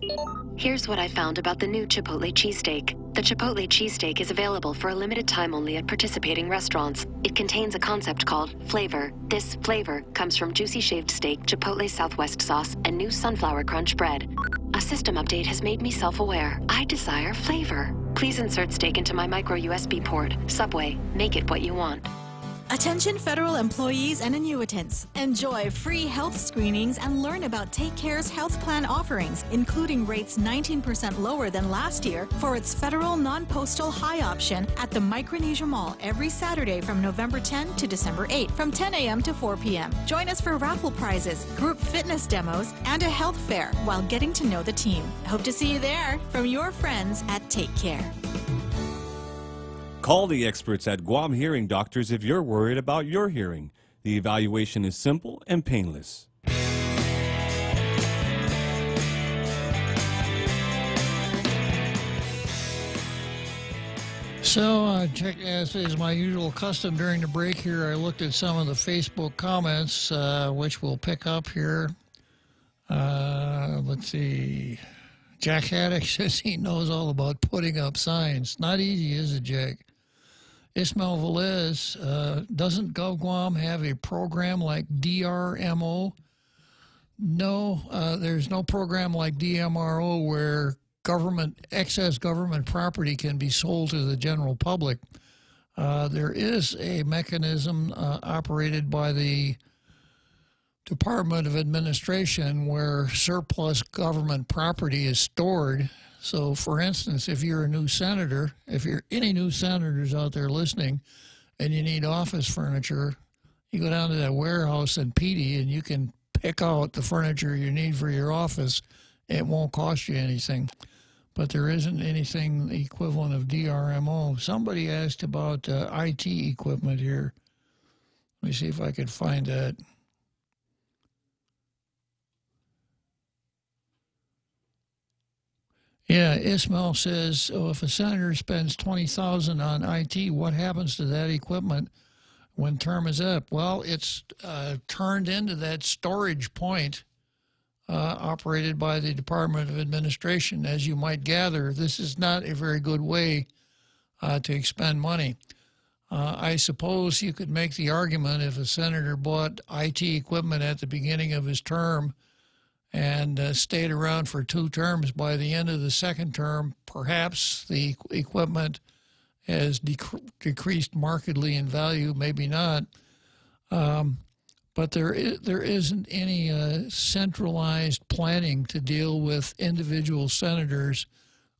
Here's what I found about the new Chipotle cheesesteak. The Chipotle cheesesteak is available for a limited time only at participating restaurants. It contains a concept called flavor. This flavor comes from juicy shaved steak, Chipotle Southwest sauce, and new sunflower crunch bread. A system update has made me self-aware. I desire flavor. Please insert steak into my micro USB port. Subway, make it what you want. Attention federal employees and annuitants. Enjoy free health screenings and learn about Take Care's health plan offerings, including rates 19% lower than last year for its federal non-postal high option at the Micronesia Mall every Saturday from November 10 to December 8 from 10 a.m. to 4 p.m. Join us for raffle prizes, group fitness demos, and a health fair while getting to know the team. Hope to see you there from your friends at Take Care. Call the experts at Guam Hearing Doctors if you're worried about your hearing. The evaluation is simple and painless. So, as is my usual custom during the break here, I looked at some of the Facebook comments, which we'll pick up here. Let's see. Jack Haddock says he knows all about putting up signs. Not easy, is it, Jack? Ismail Velez, doesn't GovGuam have a program like DRMO? No, there's no program like DMRO where excess government property can be sold to the general public. There is a mechanism operated by the Department of Administration where surplus government property is stored. So, for instance, if you're a new senator, if you're any new senators out there listening and you need office furniture, you go down to that warehouse in Petey and you can pick out the furniture you need for your office. It won't cost you anything. But there isn't anything equivalent of DRMO. Somebody asked about IT equipment here. Let me see if I could find that. Yeah, Ismail says, if a senator spends $20,000 on IT, what happens to that equipment when term is up? Well, it's turned into that storage point operated by the Department of Administration. As you might gather, this is not a very good way to expend money. I suppose you could make the argument if a senator bought IT equipment at the beginning of his term and stayed around for 2 terms, by the end of the second term, perhaps the equipment has decreased markedly in value, maybe not. But there isn't any centralized planning to deal with individual senators'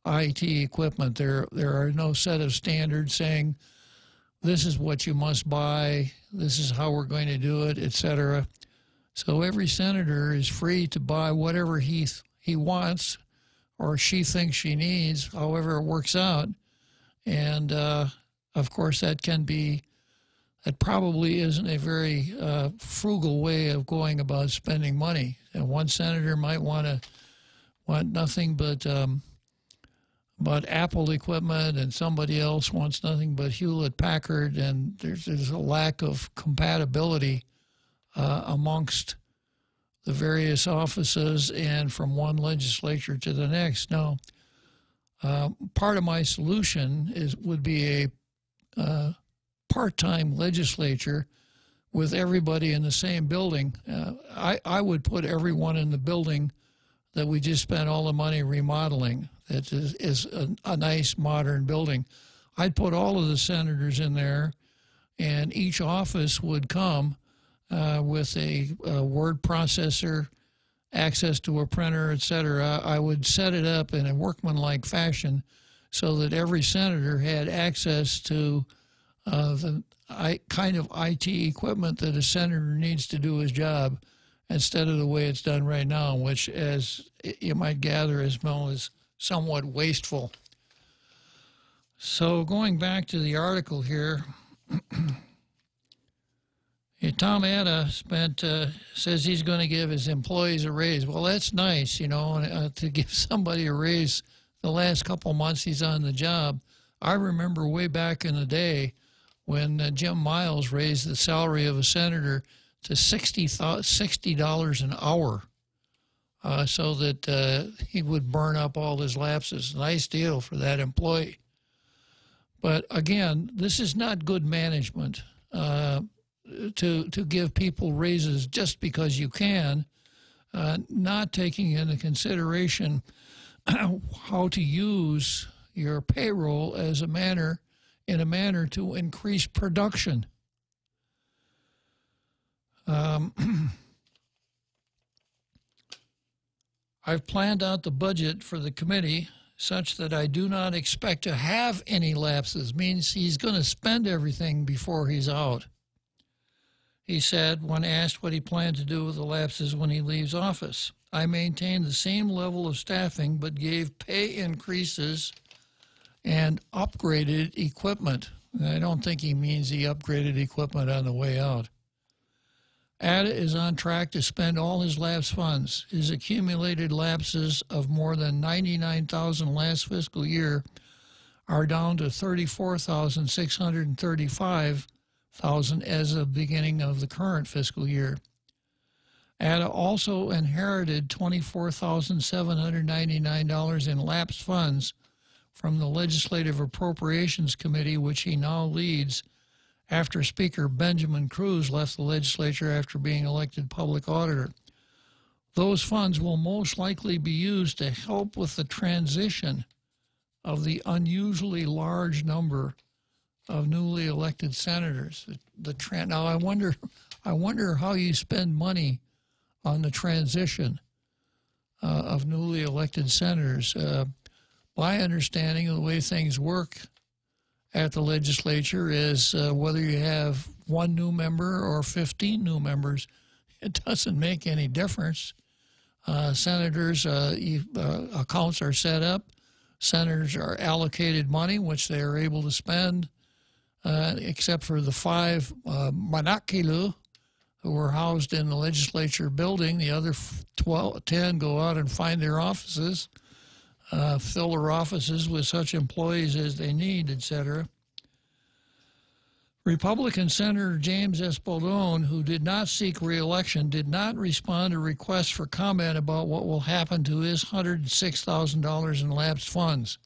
IT equipment. There are no set of standards saying this is what you must buy, this is how we're going to do it, etc. So every senator is free to buy whatever he wants or she thinks she needs, however it works out. And, of course, that probably isn't a very frugal way of going about spending money. And one senator might want nothing but Apple equipment, and somebody else wants nothing but Hewlett-Packard, and there's a lack of compatibility amongst the various offices and from one legislature to the next. Now, part of my solution would be a part-time legislature with everybody in the same building. I would put everyone in the building that we just spent all the money remodeling. That is a nice modern building. I'd put all of the senators in there, and each office would come with a word processor, access to a printer, etc. I would set it up in a workmanlike fashion so that every senator had access to the kind of IT equipment that a senator needs to do his job, instead of the way it's done right now, which, as you might gather, Ismail, is somewhat wasteful. So going back to the article here, Tom Atta says he's going to give his employees a raise. Well, that's nice, to give somebody a raise the last couple months he's on the job. I remember way back in the day when Jim Miles raised the salary of a senator to $60 an hour so that he would burn up all his lapses. Nice deal for that employee. But again, this is not good management to give people raises just because you can, not taking into consideration how to use your payroll in a manner to increase production. I've planned out the budget for the committee such that I do not expect to have any lapses. Means he's going to spend everything before he's out. He said when asked what he planned to do with the lapses when he leaves office. I maintained the same level of staffing but gave pay increases and upgraded equipment. And I don't think he means he upgraded equipment on the way out. Atta is on track to spend all his lapse funds. His accumulated lapses of more than $99,000 last fiscal year are down to 34,635,000 as of the beginning of the current fiscal year. ADA also inherited $24,799 in lapsed funds from the Legislative Appropriations Committee, which he now leads after Speaker Benjamin Cruz left the legislature after being elected public auditor. Those funds will most likely be used to help with the transition of the unusually large number of newly elected senators. Now, I wonder how you spend money on the transition of newly elected senators. My understanding of the way things work at the legislature is whether you have one new member or 15 new members, it doesn't make any difference. Senators' accounts are set up. Senators are allocated money, which they are able to spend, except for the 5 monacilu who were housed in the legislature building. The other 10 go out and find their offices, fill their offices with such employees as they need, etc. Republican Senator James Espaldon, who did not seek re-election, did not respond to requests for comment about what will happen to his $106,000 in lapsed funds.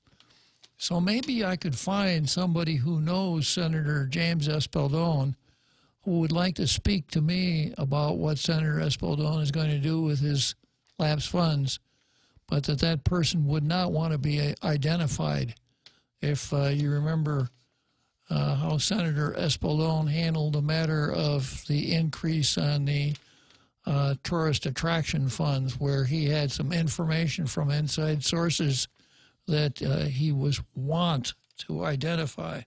So maybe I could find somebody who knows Senator James Espaldon who would like to speak to me about what Senator Espaldon is going to do with his lapsed funds, but that person would not want to be identified. If you remember how Senator Espaldon handled the matter of the increase on the tourist attraction funds, where he had some information from inside sources that he was want to identify.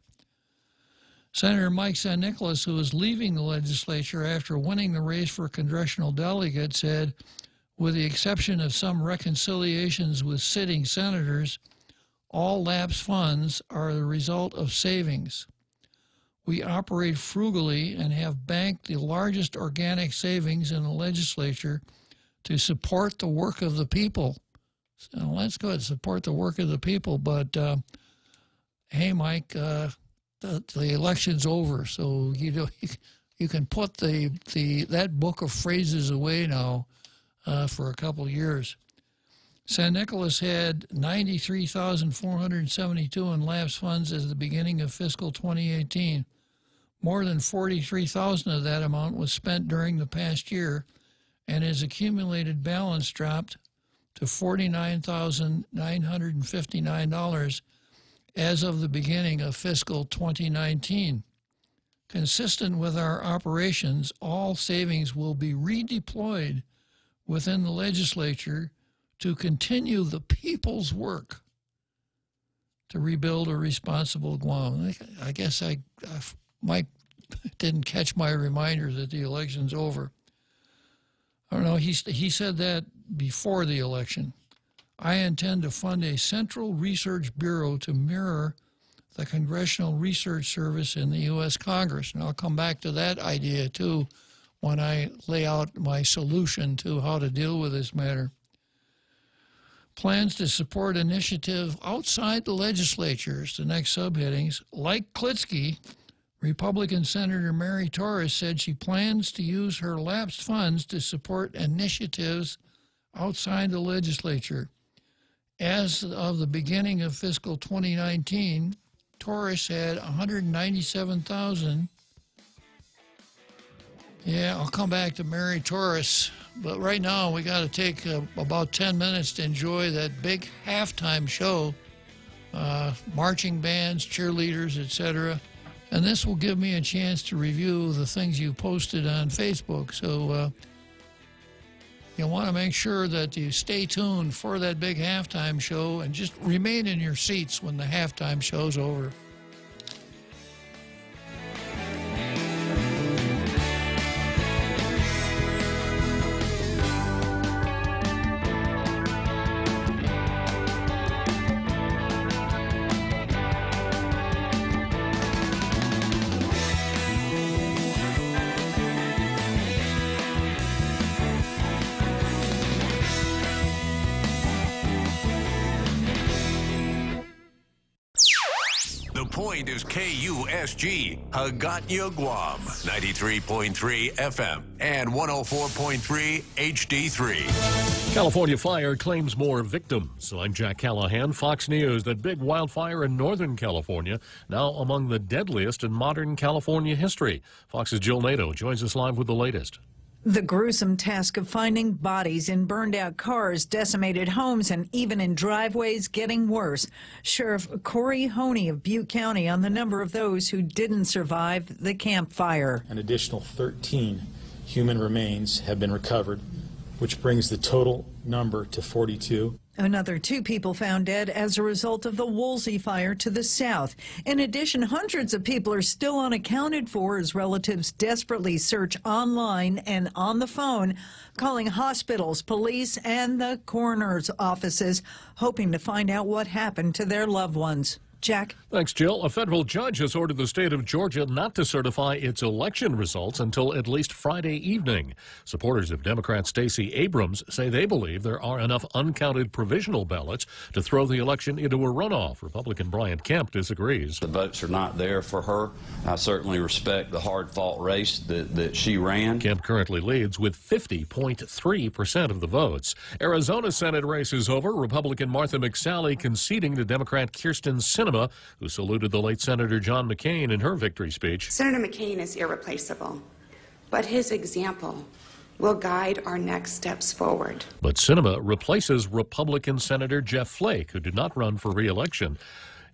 Senator Mike San Nicolas, who is leaving the legislature after winning the race for congressional delegate, said, with the exception of some reconciliations with sitting senators, all lapsed funds are the result of savings. We operate frugally and have banked the largest organic savings in the legislature to support the work of the people. So that's good, support the work of the people. But, hey, Mike, the election's over, so you can put that book of phrases away now for a couple of years. San Nicolas had $93,472 in lapsed funds as the beginning of fiscal 2018. More than $43,000 of that amount was spent during the past year, and his accumulated balance dropped to $49,959 as of the beginning of fiscal 2019. Consistent with our operations, all savings will be redeployed within the legislature to continue the people's work to rebuild a responsible Guam. I guess Mike didn't catch my reminder that the election's over. I don't know, he said that before the election. I intend to fund a central research bureau to mirror the Congressional Research Service in the U.S. Congress. And I'll come back to that idea, too, when I lay out my solution to how to deal with this matter. Plans to support initiative outside the legislatures, the next subheadings. Like Klitzkie, Republican Senator Mary Torres said she plans to use her lapsed funds to support initiatives outside the legislature. As of the beginning of fiscal 2019, Torres had $197,000. Yeah, I'll come back to Mary Torres, but right now we got to take about 10 minutes to enjoy that big halftime show, marching bands, cheerleaders, etc. And this will give me a chance to review the things you posted on Facebook. So you want to make sure that you stay tuned for that big halftime show and just remain in your seats when the halftime show's over. mind is KUSG, Hagåtña, Guam, 93.3 FM and 104.3 HD3. California fire claims more victims. I'm Jack Callahan, Fox News. That big wildfire in Northern California, now among the deadliest in modern California history. Fox's Jill Nato joins us live with the latest. The gruesome task of finding bodies in burned-out cars, decimated homes, and even in driveways getting worse. Sheriff Corey Honey of Butte County on the number of those who didn't survive the Camp Fire. An additional 13 human remains have been recovered, which brings the total number to 42. Another 2 people found dead as a result of the Woolsey fire to the south. In addition, hundreds of people are still unaccounted for as relatives desperately search online and on the phone, calling hospitals, police, and the coroner's offices, hoping to find out what happened to their loved ones. Jack. Thanks, Jill. A federal judge has ordered the state of Georgia not to certify its election results until at least Friday evening. Supporters of Democrat Stacey Abrams say they believe there are enough uncounted provisional ballots to throw the election into a runoff. Republican Brian Kemp disagrees. The votes are not there for her. I certainly respect the hard-fought race that she ran. Kemp currently leads with 50.3% of the votes. Arizona Senate race is over. Republican Martha McSally conceding to Democrat Kirsten Sinema, who saluted the late Senator John McCain in her victory speech. Senator McCain is irreplaceable, but his example will guide our next steps forward. But Sinema replaces Republican Senator Jeff Flake, who did not run for re-election.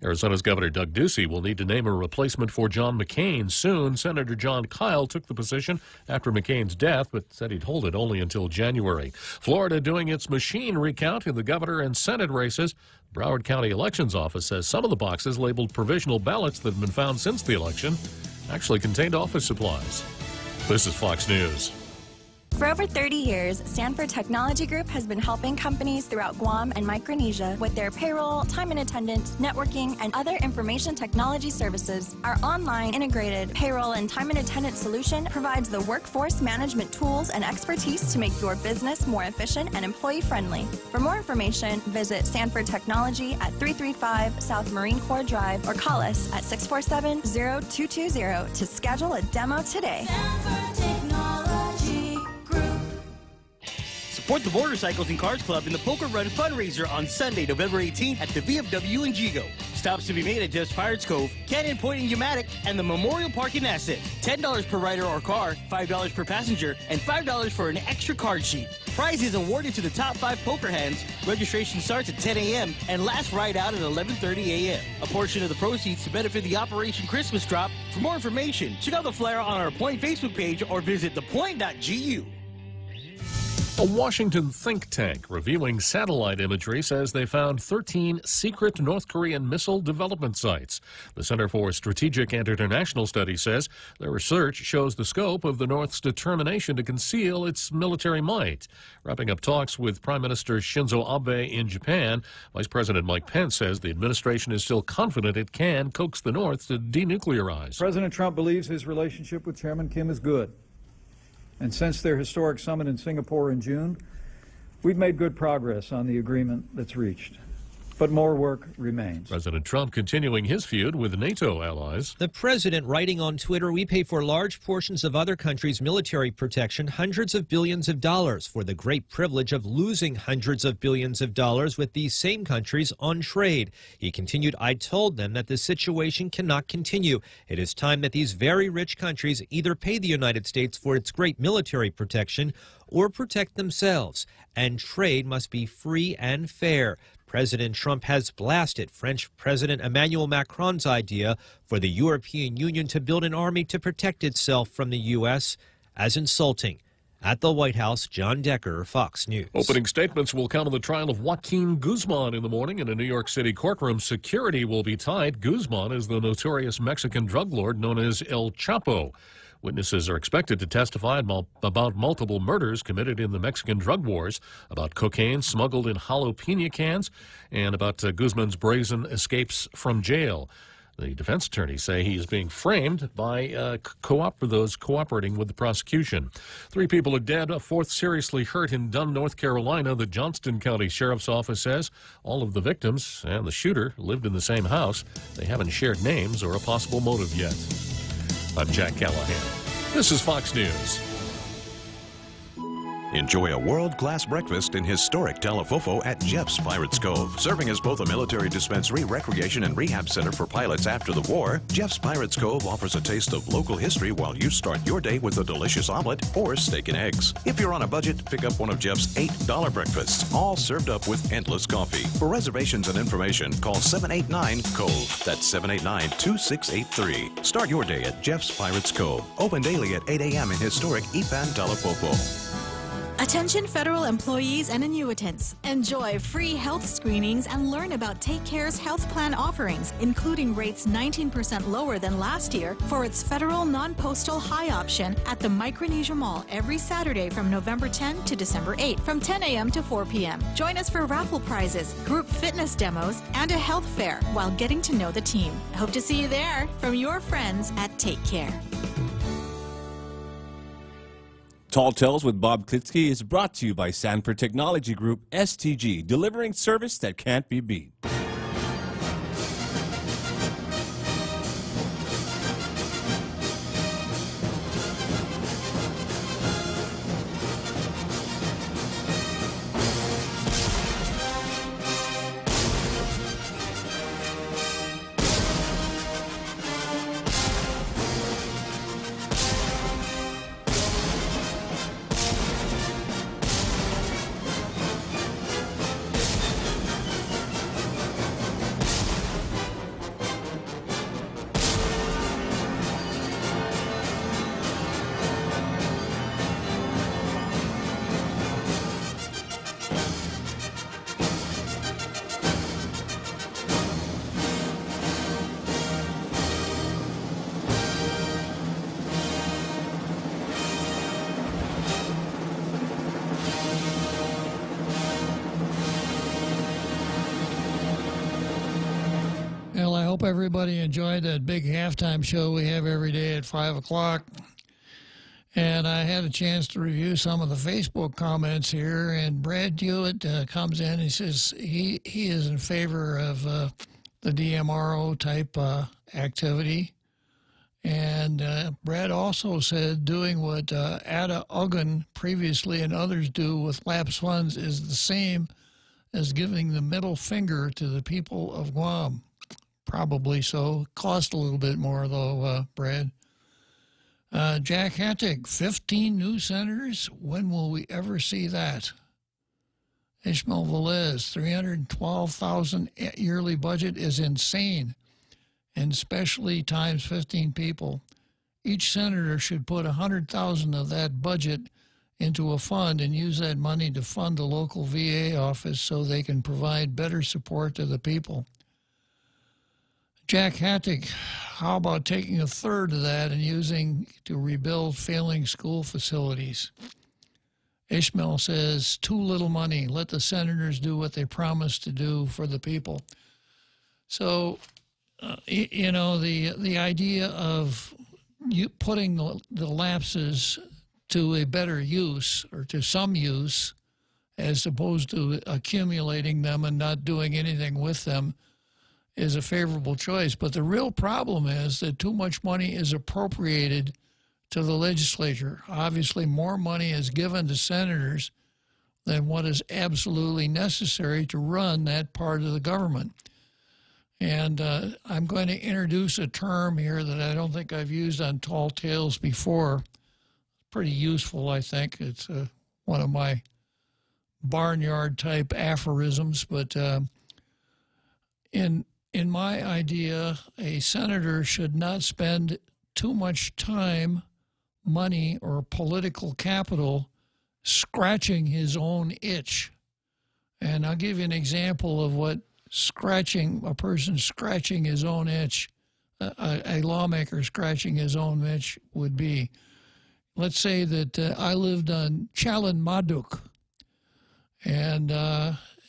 Arizona's Governor Doug Ducey will need to name a replacement for John McCain soon. Senator John Kyle took the position after McCain's death, but said he'd hold it only until January. Florida doing its machine recount in the governor and Senate races. Broward County Elections Office says some of the boxes labeled provisional ballots that have been found since the election actually contained office supplies. This is Fox News. For over 30 years, Sanford Technology Group has been helping companies throughout Guam and Micronesia with their payroll, time and attendance, networking, and other information technology services. Our online integrated payroll and time and attendance solution provides the workforce management tools and expertise to make your business more efficient and employee-friendly. For more information, visit Sanford Technology at 335 South Marine Corps Drive or call us at 647-0220 to schedule a demo today. Support the Motorcycles and Cars Club in the Poker Run fundraiser on Sunday, November 18th at the VFW in Gigo. Stops to be made at Jeff's Pirates Cove, Canyon Point in Umatic, and the Memorial Park in Asset. $10 per rider or car, $5 per passenger, and $5 for an extra card sheet. Prizes awarded to the top 5 poker hands. Registration starts at 10 a.m. and lasts right out at 11:30 a.m. A portion of the proceeds to benefit the Operation Christmas Drop. For more information, check out the flyer on our Point Facebook page or visit thepoint.gu. A Washington think tank reviewing satellite imagery says they found 13 secret North Korean missile development sites. The Center for Strategic and International Studies says their research shows the scope of the North's determination to conceal its military might. Wrapping up talks with Prime Minister Shinzo Abe in Japan, Vice President Mike Pence says the administration is still confident it can coax the North to denuclearize. President Trump believes his relationship with Chairman Kim is good. And since their historic summit in Singapore in June, we've made good progress on the agreement that's reached. But more work remains. President Trump continuing his feud with NATO allies. The president writing on Twitter, we pay for large portions of other countries' military protection hundreds of billions of dollars for the great privilege of losing hundreds of billions of dollars with these same countries on trade. He continued, I told them that the situation cannot continue. It is time that these very rich countries either pay the United States for its great military protection or protect themselves. And trade must be free and fair. President Trump has blasted French President Emmanuel Macron's idea for the European Union to build an army to protect itself from the U.S. as insulting. At the White House, John Decker, Fox News. Opening statements will come on the trial of Joaquin Guzman in the morning in a New York City courtroom. Security will be tight. Guzman is the notorious Mexican drug lord known as El Chapo. Witnesses are expected to testify about multiple murders committed in the Mexican drug wars, about cocaine smuggled in jalapeno cans, and about Guzman's brazen escapes from jail. The defense attorneys say he is being framed by those cooperating with the prosecution. 3 people are dead, a 4th seriously hurt in Dunn, North Carolina. The Johnston County Sheriff's Office says all of the victims and the shooter lived in the same house. They haven't shared names or a possible motive yet. I'm Jack Callahan. This is Fox News. Enjoy a world-class breakfast in historic Talafofo at Jeff's Pirates Cove. Serving as both a military dispensary, recreation, and rehab center for pilots after the war, Jeff's Pirates Cove offers a taste of local history while you start your day with a delicious omelet or steak and eggs. If you're on a budget, pick up one of Jeff's $8 breakfasts, all served up with endless coffee. For reservations and information, call 789-COVE. That's 789-2683. Start your day at Jeff's Pirates Cove. Open daily at 8 a.m. in historic Ipan, Talafofo. Attention federal employees and annuitants. Enjoy free health screenings and learn about Take Care's health plan offerings, including rates 19% lower than last year for its federal non-postal high option at the Micronesia Mall every Saturday from November 10 to December 8 from 10 a.m. to 4 p.m. Join us for raffle prizes, group fitness demos, and a health fair while getting to know the team. Hope to see you there from your friends at Take Care. Tall Tales with Bob Klitzkie is brought to you by Sanford Technology Group, STG, delivering service that can't be beat. Well, I hope everybody enjoyed that big halftime show we have every day at 5 o'clock. And I had a chance to review some of the Facebook comments here. And Brad Hewitt comes in. He says he is in favor of the DMRO type activity. And Brad also said doing what Ada Uggan previously and others do with lapse funds is the same as giving the middle finger to the people of Guam. Probably so. Cost a little bit more, though, Brad. Jack Hattig, 15 new senators? When will we ever see that? Ishmael Velez, $312,000 yearly budget is insane, and especially times 15 people. Each senator should put $100,000 of that budget into a fund and use that money to fund the local VA office so they can provide better support to the people. Jack Hattig, how about taking a third of that and using to rebuild failing school facilities? Ishmael says, too little money. Let the senators do what they promised to do for the people. So, you know, the idea of you putting the lapses to a better use or to some use as opposed to accumulating them and not doing anything with them is a favorable choice. But the real problem is that too much money is appropriated to the legislature. Obviously, more money is given to senators than what is absolutely necessary to run that part of the government. And I'm going to introduce a term here that I don't think I've used on Tall Tales before. Pretty useful, I think. It's one of my barnyard-type aphorisms, but in my idea, a senator should not spend too much time, money, or political capital scratching his own itch. And I'll give you an example of what a person scratching his own itch, a lawmaker scratching his own itch would be. Let's say that I lived on Chalan Maduk, and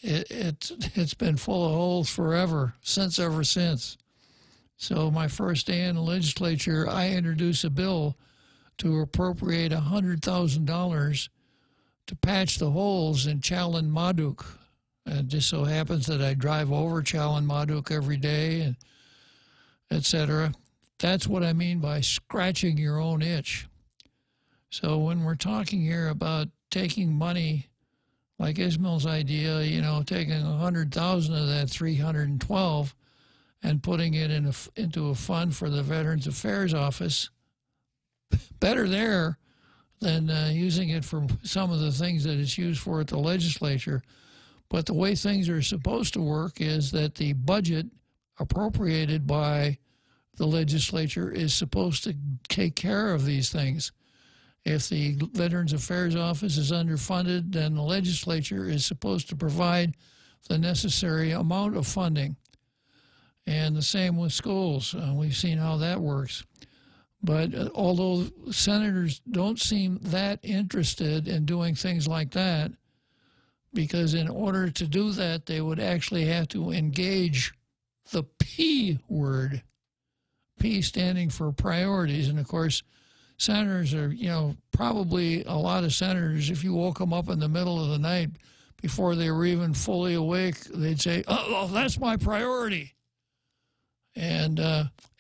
it's been full of holes ever since. So my first day in the legislature, I introduced a bill to appropriate $100,000 to patch the holes in Chalan-Maduk. It just so happens that I drive over Chalan-Maduk every day, and et cetera. That's what I mean by scratching your own itch. So when we're talking here about taking money, like Ismail's idea, you know, taking 100,000 of that 312 and putting it into a fund for the Veterans Affairs Office, better there than using it for some of the things that it's used for at the legislature. But the way things are supposed to work is that the budget appropriated by the legislature is supposed to take care of these things. If the Veterans Affairs Office is underfunded, then the legislature is supposed to provide the necessary amount of funding. And the same with schools. We've seen how that works. But although senators don't seem that interested in doing things like that, because in order to do that, they would actually have to engage the P word, P standing for priorities. And of course, senators are, you know, probably a lot of senators, if you woke them up in the middle of the night before they were even fully awake, they'd say, oh, that's my priority. And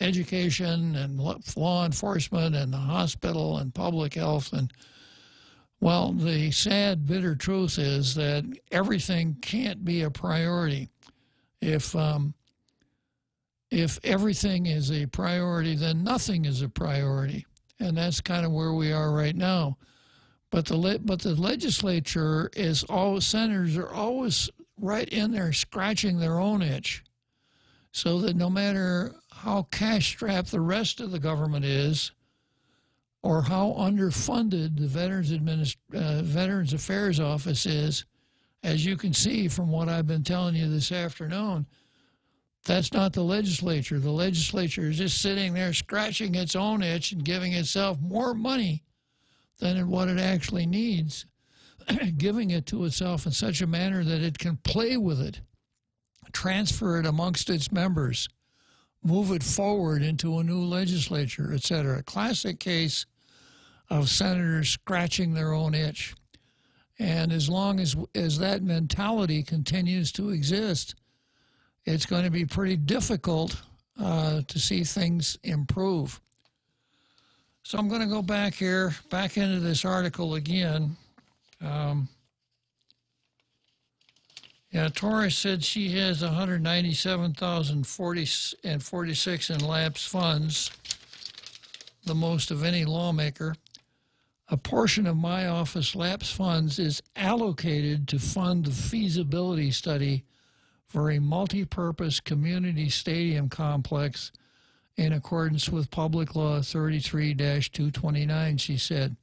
education and law enforcement and the hospital and public health. And, well, the sad, bitter truth is that everything can't be a priority. If everything is a priority, then nothing is a priority. And that's kind of where we are right now. But the legislature is always, senators are always right in there scratching their own itch, so that no matter how cash-strapped the rest of the government is, or how underfunded the Veterans Affairs Office is, as you can see from what I've been telling you this afternoon, that's not the legislature. The legislature is just sitting there scratching its own itch and giving itself more money than what it actually needs, giving it to itself in such a manner that it can play with it, transfer it amongst its members, move it forward into a new legislature, etc. Classic case of senators scratching their own itch. And as long as that mentality continues to exist, it's going to be pretty difficult to see things improve. So I'm going to go back into this article again. Torres said she has 197,046 in lapsed funds, the most of any lawmaker. A portion of my office lapsed funds is allocated to fund the feasibility study for a multi-purpose community stadium complex in accordance with Public Law 33-229, she said.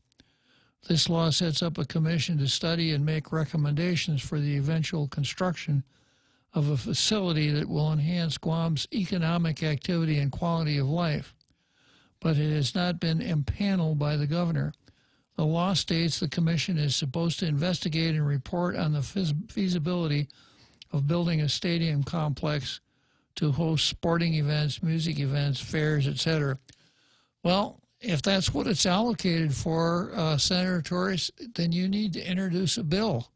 This law sets up a commission to study and make recommendations for the eventual construction of a facility that will enhance Guam's economic activity and quality of life. But it has not been impaneled by the governor. The law states the commission is supposed to investigate and report on the feasibility of building a stadium complex to host sporting events, music events, fairs, etc. Well, if that's what it's allocated for, Senator Torres, then you need to introduce a bill,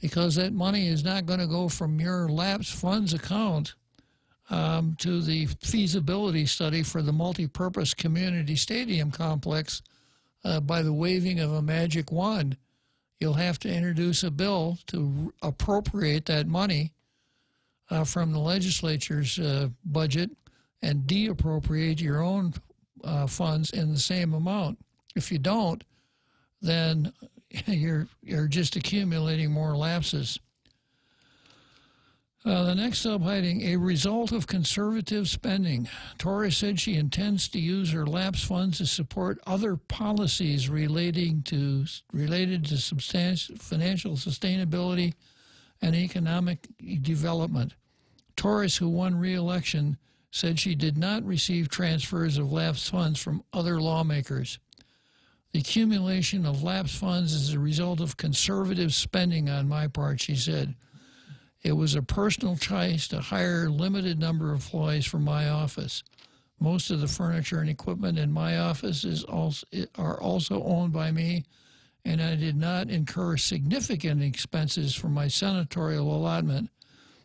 because that money is not going to go from your lapsed funds account to the feasibility study for the multi-purpose community stadium complex by the waving of a magic wand. You'll have to introduce a bill to appropriate that money from the legislature's budget and de-appropriate your own funds in the same amount. If you don't, then you're just accumulating more lapses. The next subheading, a result of conservative spending. Torres said she intends to use her lapse funds to support other policies related to substantial financial sustainability and economic development. Torres, who won re-election, said she did not receive transfers of lapsed funds from other lawmakers. The accumulation of lapsed funds is a result of conservative spending on my part, she said. It was a personal choice to hire a limited number of employees for my office. Most of the furniture and equipment in my office are also owned by me, and I did not incur significant expenses for my senatorial allotment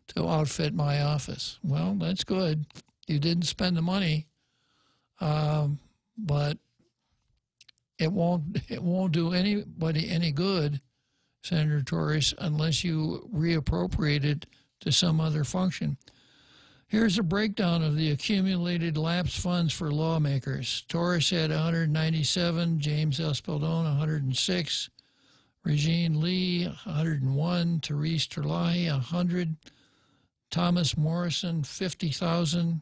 to outfit my office. Well, that's good. You didn't spend the money, but it won't do anybody any good, Senator Torres, unless you reappropriate it to some other function. Here's a breakdown of the accumulated lapsed funds for lawmakers. Torres had 197, James Espaldon 106, Regine Lee 101, Therese Terlahi 100, Thomas Morrison 50,000,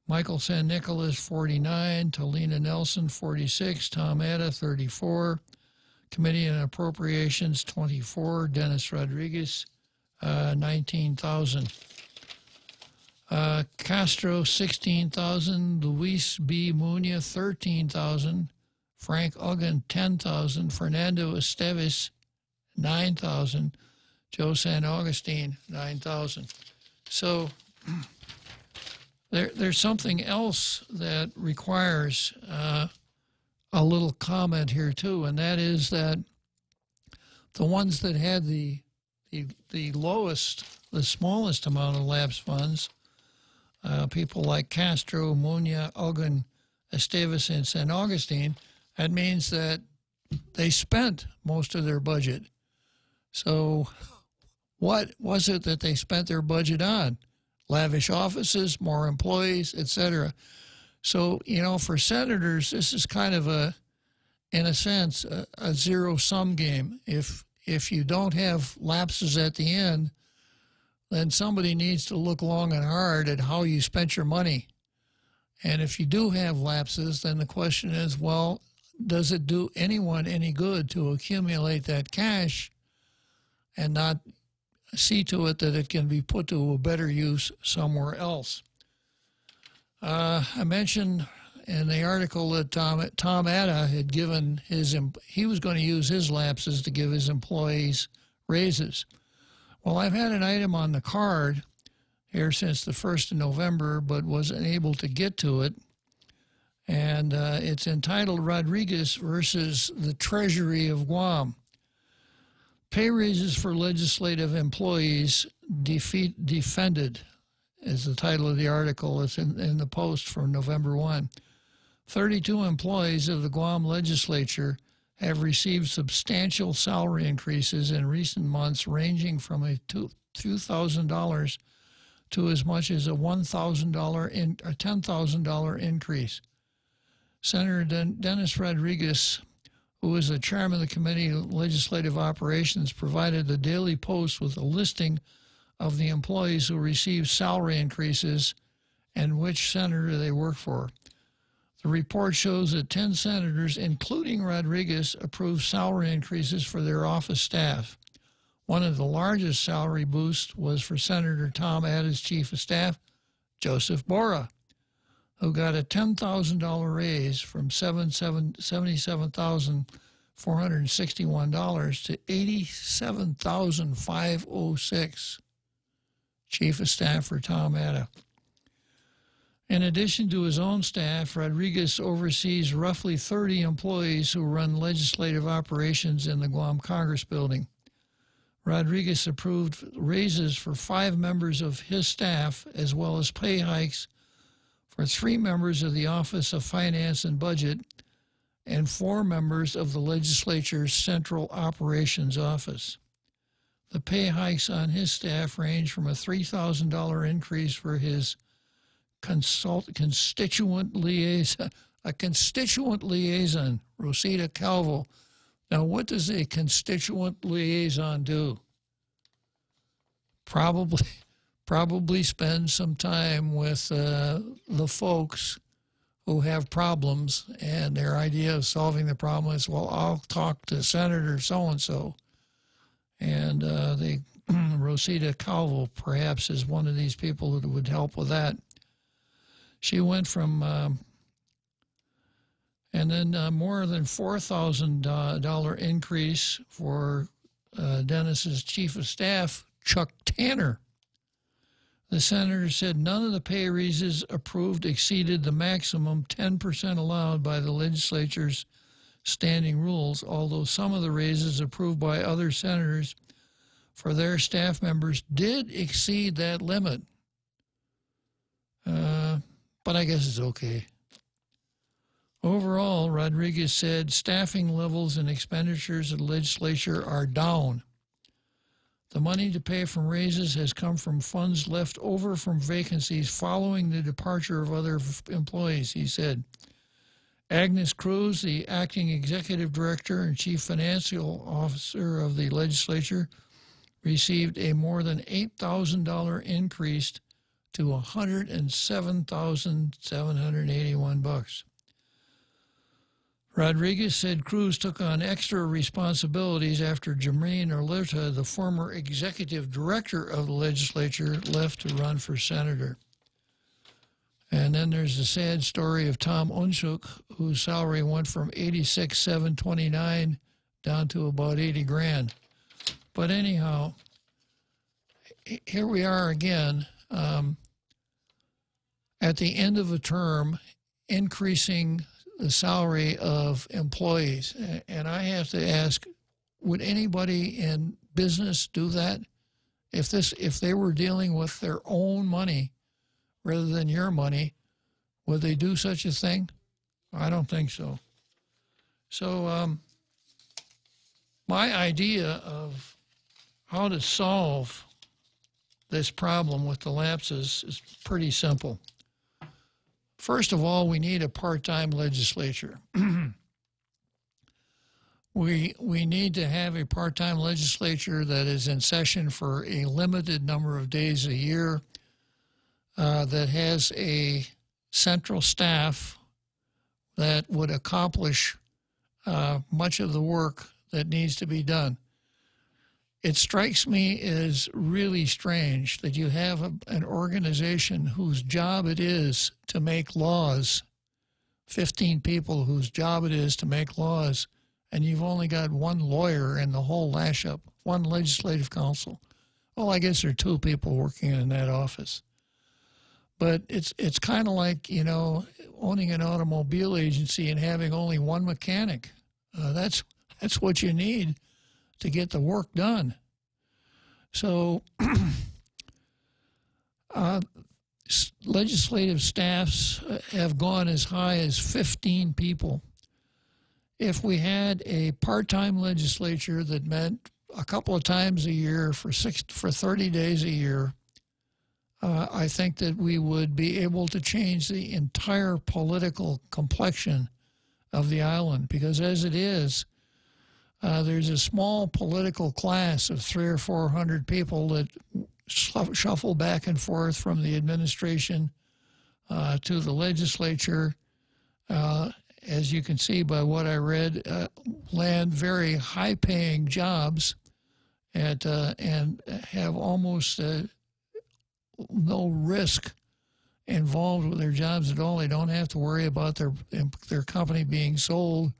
Michael San Nicolas 49, Talina Nelson 46, Tom Atta 34, Committee on Appropriations 24, Dennis Rodriguez 19,000. Castro 16,000, Luis B. Muñoz 13,000, Frank Uggan 10,000, Fernando Esteves 9,000, Joe San Augustine 9,000. So there's something else that requires a little comment here too, and that is that the ones that had the lowest, the smallest amount of lapsed funds, people like Castro, Muñoz, Uggan, Esteves, and San Augustine, that means that they spent most of their budget. So what was it that they spent their budget on? Lavish offices, more employees, etc. So, you know, for senators, this is kind of in a sense, a zero-sum game. If you don't have lapses at the end, then somebody needs to look long and hard at how you spent your money. And if you do have lapses, then the question is, well, does it do anyone any good to accumulate that cash and not see to it that it can be put to a better use somewhere else? I mentioned in the article that Tom Atta had given he was going to use his lapses to give his employees raises. Well, I've had an item on the card here since the 1st of November, but wasn't able to get to it. And it's entitled Rodriguez versus the Treasury of Guam. Pay raises for legislative employees defended is the title of the article. It's in the Post from November 1. 32 employees of the Guam legislature have received substantial salary increases in recent months, ranging from a $2,000 to as much as a $10,000 increase. Senator Dennis Rodriguez, who is the chairman of the Committee on Legislative Operations, provided the Daily Post with a listing of the employees who received salary increases and which senator they work for. The report shows that 10 senators, including Rodriguez, approved salary increases for their office staff. One of the largest salary boosts was for Senator Tom Atta's chief of staff, Joseph Borah, who got a $10,000 raise from $77,461 to $87,506. Chief of staff for Tom Atta. In addition to his own staff, Rodriguez oversees roughly 30 employees who run legislative operations in the Guam Congress building. Rodriguez approved raises for 5 members of his staff, as well as pay hikes for 3 members of the Office of Finance and Budget and 4 members of the legislature's Central Operations Office. The pay hikes on his staff range from a $3,000 increase for his constituent liaison, Rosita Calvo. Now, what does a constituent liaison do? Probably spend some time with the folks who have problems, and their idea of solving the problem is, well, I'll talk to Senator so-and-so. And Rosita Calvo perhaps is one of these people that would help with that. She went from, and then more than $4,000 increase for Dennis's chief of staff, Chuck Tanner. The senator said none of the pay raises approved exceeded the maximum 10% allowed by the legislature's standing rules, although some of the raises approved by other senators for their staff members did exceed that limit. But I guess it's okay. Overall, Rodriguez said staffing levels and expenditures of the legislature are down. The money to pay from raises has come from funds left over from vacancies following the departure of other employees, he said. Agnes Cruz, the acting executive director and chief financial officer of the legislature, received a more than $8,000 increase to $107,781. Rodriguez said Cruz took on extra responsibilities after Jermaine Olerta, the former executive director of the legislature, left to run for senator. And then there's the sad story of Tom Unschuk, whose salary went from $86,729 down to about $80,000. But anyhow, here we are again, at the end of a term, increasing the salary of employees. And I have to ask, would anybody in business do that? If they were dealing with their own money rather than your money, would they do such a thing? I don't think so. So my idea of how to solve this problem with the lapses is pretty simple. First of all, we need a part-time legislature. We need to have a part-time legislature that is in session for a limited number of days a year, that has a central staff that would accomplish much of the work that needs to be done. It strikes me as really strange that you have an organization whose job it is to make laws, 15 people whose job it is to make laws, and you've only got one lawyer in the whole lash-up, one legislative counsel. Well, I guess there are two people working in that office. But it's kind of like, you know, owning an automobile agency and having only one mechanic. That's what you need to get the work done. So legislative staffs have gone as high as 15 people. If we had a part-time legislature that met a couple of times a year for 30 days a year, I think that we would be able to change the entire political complexion of the island, because as it is, there's a small political class of 300 or 400 people that shuffle back and forth from the administration to the legislature. As you can see by what I read, land very high-paying jobs and have almost no risk involved with their jobs at all. They don't have to worry about their company being sold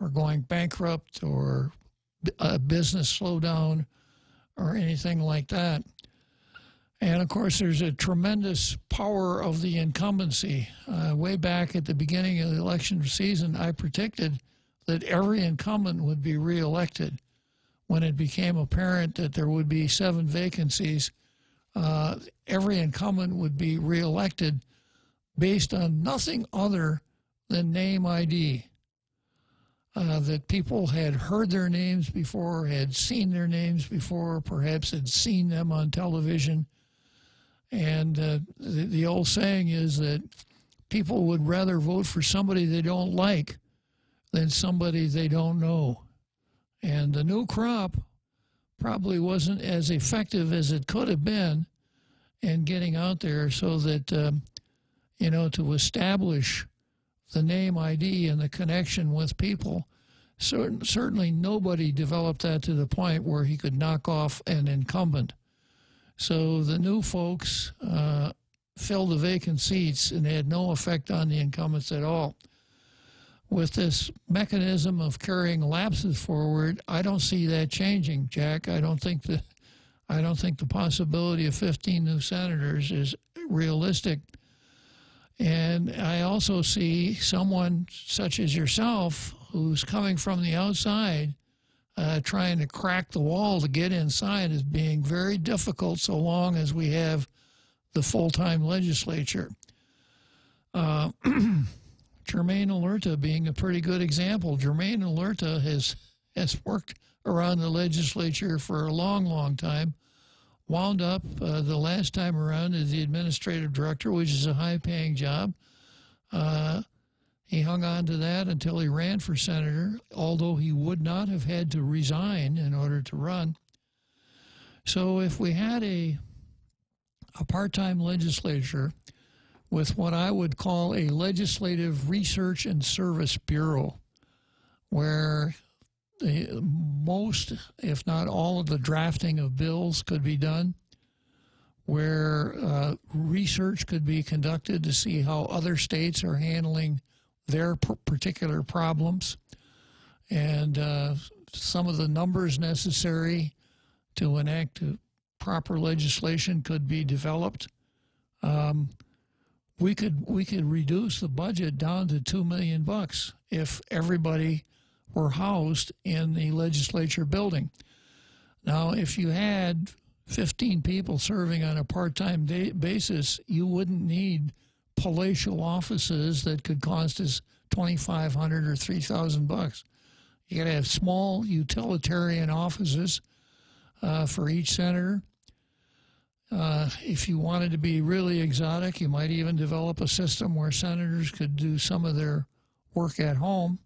or going bankrupt or a business slowdown or anything like that. And, of course, there's a tremendous power of the incumbency. Way back at the beginning of the election season, I predicted that every incumbent would be reelected. When it became apparent that there would be 7 vacancies, every incumbent would be reelected based on nothing other than name ID. That people had heard their names before, had seen their names before, perhaps had seen them on television. And the old saying is that people would rather vote for somebody they don't like than somebody they don't know. And the new crop probably wasn't as effective as it could have been in getting out there so that, you know, to establish the name ID and the connection with people. Certainly nobody developed that to the point where he could knock off an incumbent. So the new folks filled the vacant seats and had no effect on the incumbents at all. With this mechanism of carrying lapses forward, I don't see that changing, Jack. I don't think I don't think the possibility of 15 new senators is realistic. And I also see someone such as yourself who's coming from the outside trying to crack the wall to get inside as being very difficult so long as we have the full-time legislature. Jermaine Alerta being a pretty good example. Jermaine Alerta has worked around the legislature for a long, long time, wound up the last time around as the administrative director, which is a high-paying job. He hung on to that until he ran for senator, although he would not have had to resign in order to run. So if we had a part-time legislature with what I would call a legislative research and service bureau, where most, if not all, of the drafting of bills could be done, where research could be conducted to see how other states are handling their particular problems, and some of the numbers necessary to enact proper legislation could be developed. We could reduce the budget down to $2 million if everybody were housed in the legislature building. Now, if you had 15 people serving on a part-time basis, you wouldn't need palatial offices that could cost us $2,500 or $3,000. You got to have small utilitarian offices for each senator. If you wanted to be really exotic, you might even develop a system where senators could do some of their work at home.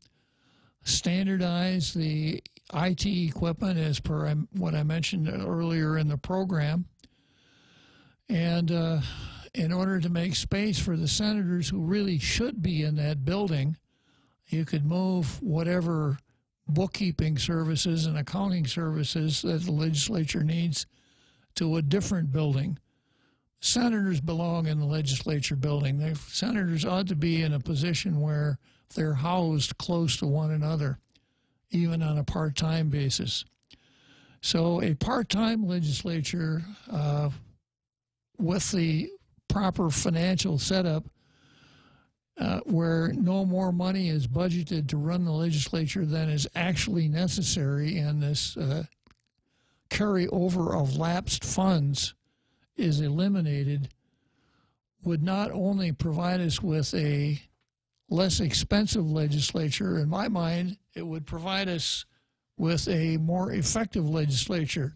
Standardize the IT equipment as per what I mentioned earlier in the program. And in order to make space for the senators who really should be in that building, you could move whatever bookkeeping services and accounting services that the legislature needs to a different building. Senators belong in the legislature building. Senators ought to be in a position where they're housed close to one another, even on a part-time basis. So a part-time legislature with the proper financial setup where no more money is budgeted to run the legislature than is actually necessary, and this carryover of lapsed funds is eliminated, would not only provide us with a less expensive legislature, in my mind, it would provide us with a more effective legislature.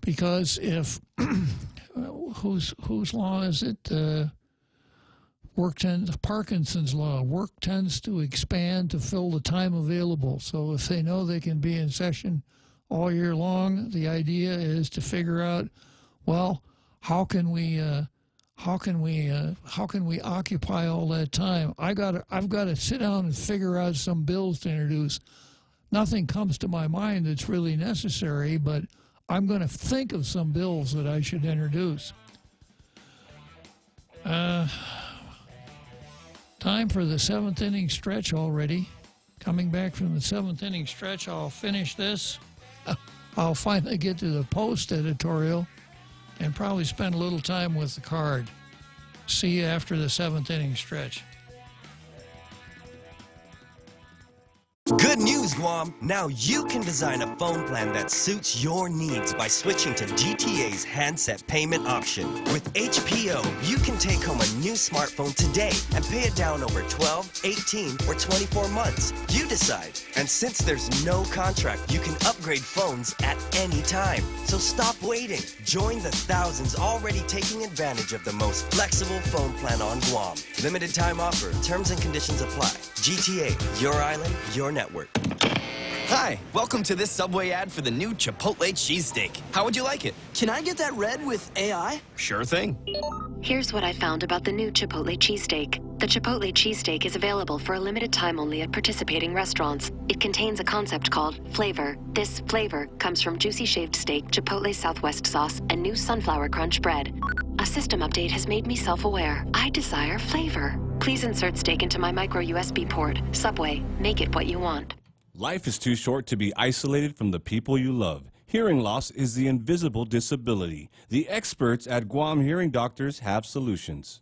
Because if, whose law is it? Parkinson's law. Work tends to expand to fill the time available. So if they know they can be in session all year long, the idea is to figure out, well, how can we occupy all that time? I've got to sit down and figure out some bills to introduce. Nothing comes to my mind that's really necessary, but I'm going to think of some bills that I should introduce. Time for the seventh inning stretch already. Coming back from the seventh inning stretch, I'll finish this. I'll finally get to the Post editorial and probably spend a little time with the Card. See you after the seventh inning stretch. Good news, Guam! Now you can design a phone plan that suits your needs by switching to GTA's handset payment option. With HPO, you can take home a new smartphone today and pay it down over 12, 18, or 24 months. You decide. And since there's no contract, you can upgrade phones at any time. So stop waiting. Join the thousands already taking advantage of the most flexible phone plan on Guam. Limited time offer. Terms and conditions apply. GTA, your island, your network. Hi, welcome to this Subway ad for the new Chipotle cheesesteak. How would you like it? Can I get that red with AI? Sure thing. Here's what I found about the new Chipotle cheesesteak. The Chipotle cheesesteak is available for a limited time only at participating restaurants. It contains a concept called flavor. This flavor comes from juicy shaved steak, Chipotle Southwest sauce, and new sunflower crunch bread. A system update has made me self-aware. I desire flavor. Please insert steak into my micro USB port. Subway, make it what you want. Life is too short to be isolated from the people you love. Hearing loss is the invisible disability. The experts at Guam Hearing Doctors have solutions.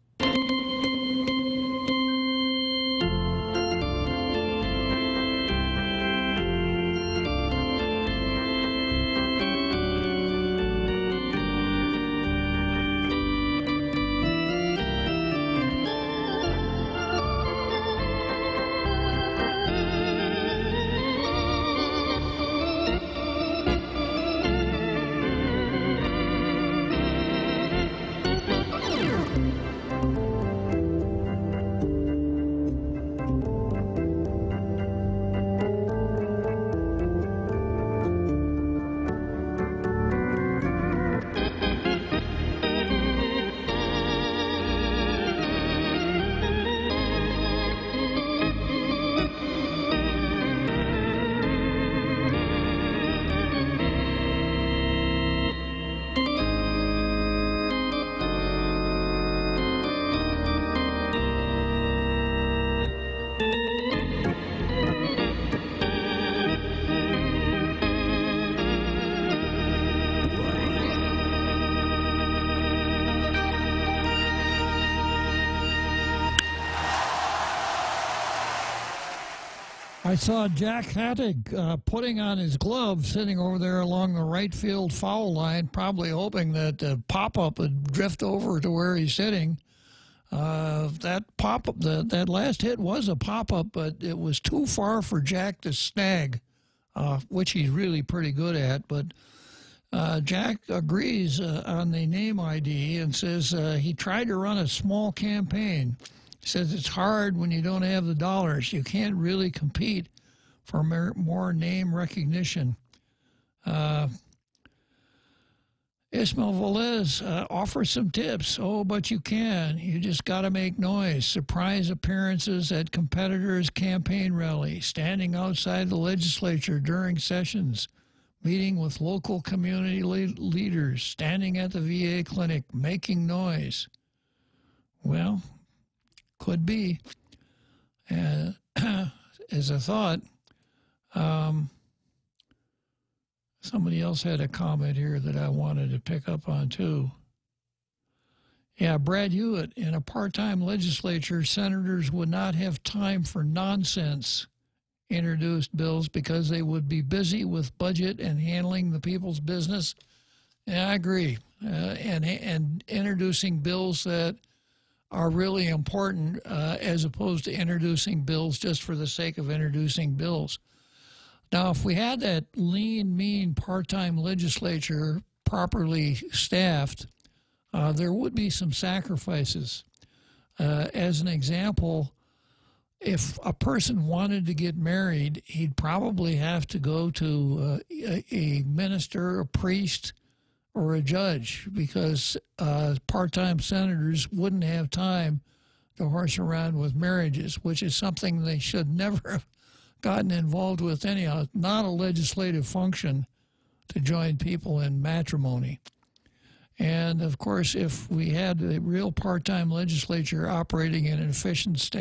I saw Jack Hattig putting on his glove, sitting over there along the right field foul line, probably hoping that the pop-up would drift over to where he's sitting. That pop-up, that last hit was a pop-up, but it was too far for Jack to snag, which he's really pretty good at. But Jack agrees on the name ID and says he tried to run a small campaign. He says it's hard when you don't have the dollars. You can't really compete for more name recognition. Ismael Velez offers some tips. Oh, but you can. You just got to make noise. Surprise appearances at competitors' campaign rallies, standing outside the legislature during sessions, meeting with local community leaders, standing at the VA clinic, making noise. Well, could be. As a thought, somebody else had a comment here that I wanted to pick up on, too. Yeah, Brad Hewitt, in a part-time legislature, senators would not have time for nonsense introduced bills because they would be busy with budget and handling the people's business. Yeah, I agree. And introducing bills that are really important as opposed to introducing bills just for the sake of introducing bills. Now, if we had that lean, mean, part-time legislature properly staffed, there would be some sacrifices. As an example, if a person wanted to get married, he'd probably have to go to a minister, a priest, or a judge, because part-time senators wouldn't have time to horse around with marriages, which is something they should never have gotten involved with anyhow. Not a legislative function to join people in matrimony. And, of course, if we had a real part-time legislature operating in an efficient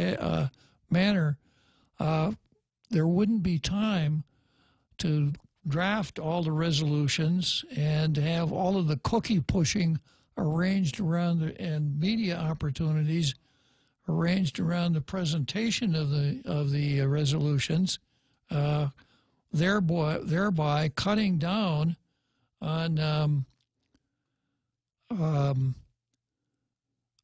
manner, there wouldn't be time to draft all the resolutions and have all of the cookie pushing arranged around and media opportunities arranged around the presentation of the resolutions, thereby cutting down on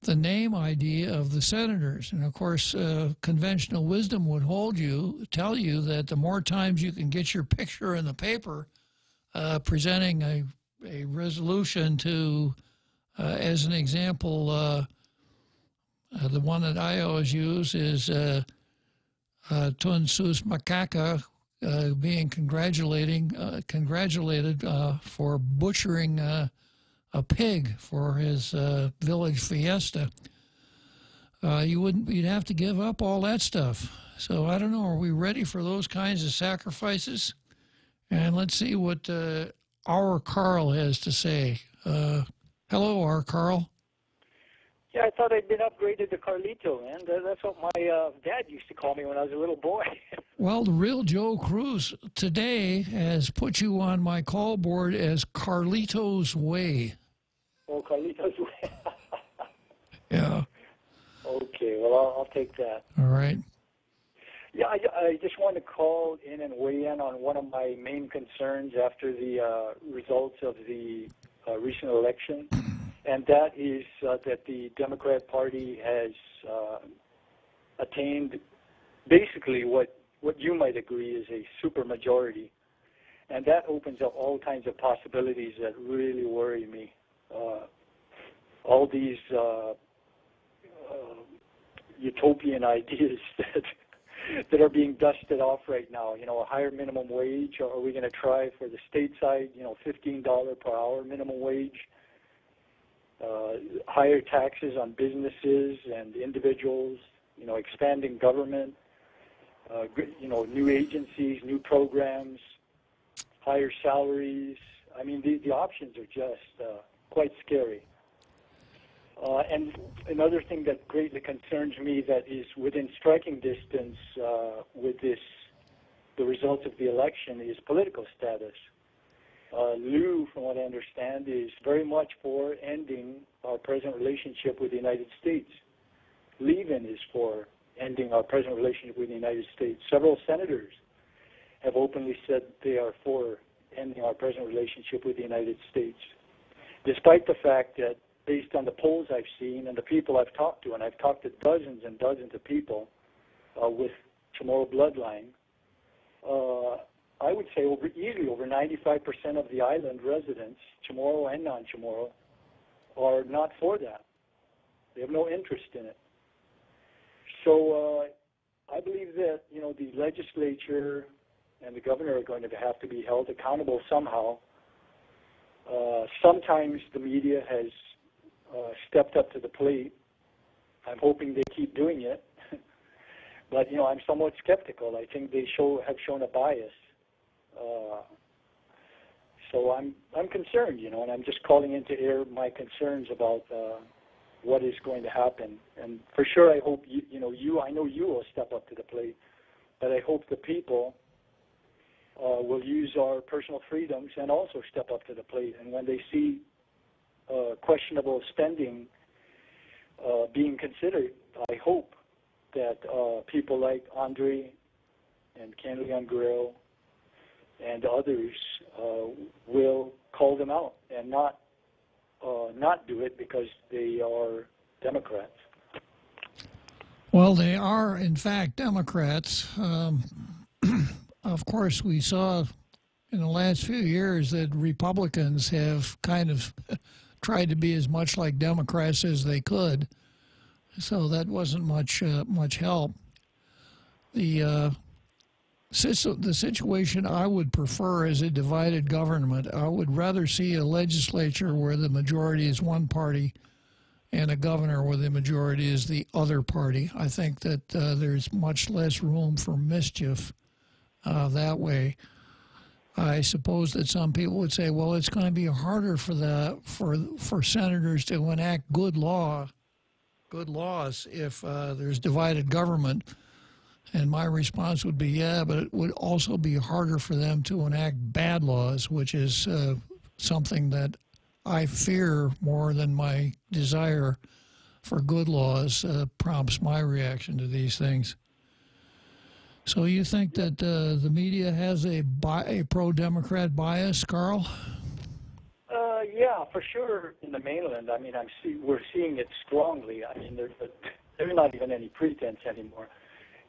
the name ID of the senators. And of course, conventional wisdom would tell you that the more times you can get your picture in the paper presenting a resolution to, as an example, the one that I always use is Tun Sus Makaka being congratulated for butchering a pig for his village fiesta. You'd have to give up all that stuff. So I don't know, are we ready for those kinds of sacrifices? And let's see what our Carl has to say. Hello, our Carl. Yeah, I thought I'd been upgraded to Carlito, man. That's what my dad used to call me when I was a little boy. Well, the real Joe Cruz today has put you on my call board as Carlito's Way. Oh, Carlito's Way. Yeah. Okay, well, I'll take that. All right. Yeah, I just wanted to call in and weigh in on one of my main concerns after the results of the recent election, and that is that the Democrat Party has attained basically what you might agree is a supermajority, and that opens up all kinds of possibilities that really worry me. All these utopian ideas that are being dusted off right now. You know, a higher minimum wage. Or are we going to try for the state side? You know, $15 per hour minimum wage. Higher taxes on businesses and individuals. You know, expanding government. You know, new agencies, new programs, higher salaries. I mean, the options are just quite scary. And another thing that greatly concerns me that is within striking distance with the results of the election is political status. Lou, from what I understand, is very much for ending our present relationship with the United States. Levin is for ending our present relationship with the United States. Several senators have openly said they are for ending our present relationship with the United States, despite the fact that based on the polls I've seen and the people I've talked to, and I've talked to dozens and dozens of people with Chamorro bloodline, I would say easily over 95% of the island residents, Chamorro and non-Chamorro, are not for that. They have no interest in it. So I believe that, you know, the legislature and the governor are going to have to be held accountable somehow. Sometimes the media has stepped up to the plate. I'm hoping they keep doing it. But, you know, I'm somewhat skeptical. I think they have shown a bias. So I'm concerned, you know, and I'm just calling in to air my concerns about what is going to happen. And for sure, I hope, I know you will step up to the plate, but I hope the people will use our personal freedoms and also step up to the plate. And when they see questionable spending being considered, I hope that people like Andre and Ken Leon Guerrero and others will call them out and not do it because they are Democrats. Well, they are, in fact, Democrats. Of course, we saw in the last few years that Republicans have kind of tried to be as much like Democrats as they could, so that wasn't much help. The situation I would prefer is a divided government. I would rather see a legislature where the majority is one party and a governor where the majority is the other party. I think that there's much less room for mischief that way. I suppose that some people would say, well, it's going to be harder for senators to enact good laws if there's divided government. And my response would be, yeah, but it would also be harder for them to enact bad laws, which is something that I fear more than my desire for good laws prompts my reaction to these things. So you think that the media has a pro-Democrat bias, Carl? Yeah, for sure. In the mainland, I mean, we're seeing it strongly. I mean, there's not even any pretense anymore.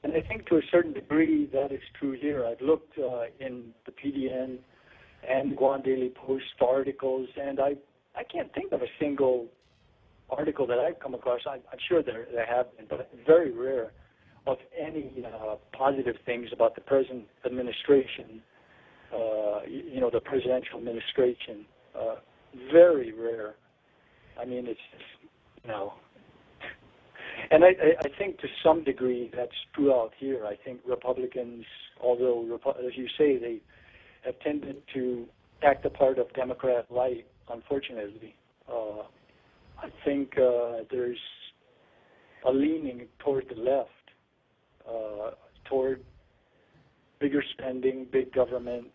And I think to a certain degree that is true here. I've looked in the PDN and Guam Daily Post articles, and I can't think of a single article that I've come across. I'm sure there have been, but very rare, of any positive things about the present administration, the presidential administration. Very rare. I mean, it's just, And I think to some degree that's true out here. I think Republicans, although, as you say, they have tended to act the part of Democrat light, unfortunately. I think there's a leaning toward the left, toward bigger spending, big government,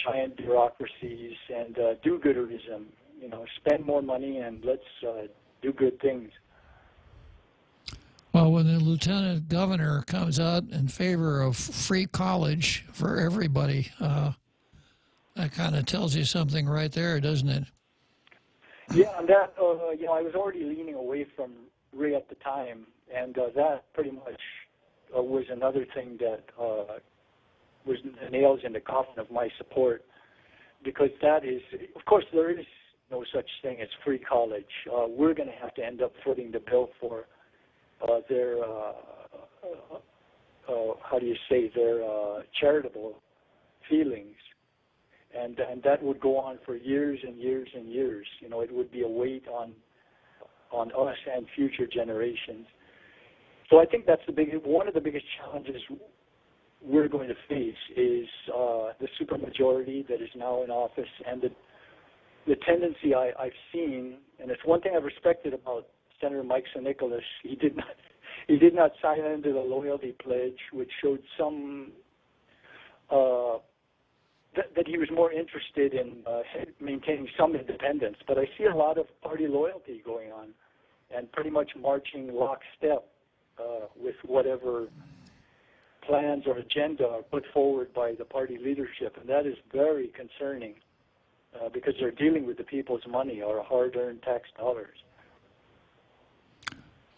giant bureaucracies, and do-gooderism. You know, spend more money and let's do good things. Well, when the lieutenant governor comes out in favor of free college for everybody, that kind of tells you something right there, doesn't it? Yeah, and that, you know, I was already leaning away from Ray at the time, and that pretty much was another thing that was the nails in the coffin of my support, because that is, of course, there is no such thing as free college. We're going to have to end up footing the bill for their, how do you say, their charitable feelings. And that would go on for years and years and years. You know, it would be a weight on us and future generations. So I think that's one of the biggest challenges we're going to face is the supermajority that is now in office, and the tendency I've seen, and it's one thing I've respected about Senator Mike Nicholas. He did not sign into the loyalty pledge, which showed some that he was more interested in maintaining some independence. But I see a lot of party loyalty going on, and pretty much marching lockstep with whatever plans or agenda are put forward by the party leadership, and that is very concerning because they're dealing with the people's money, our hard-earned tax dollars.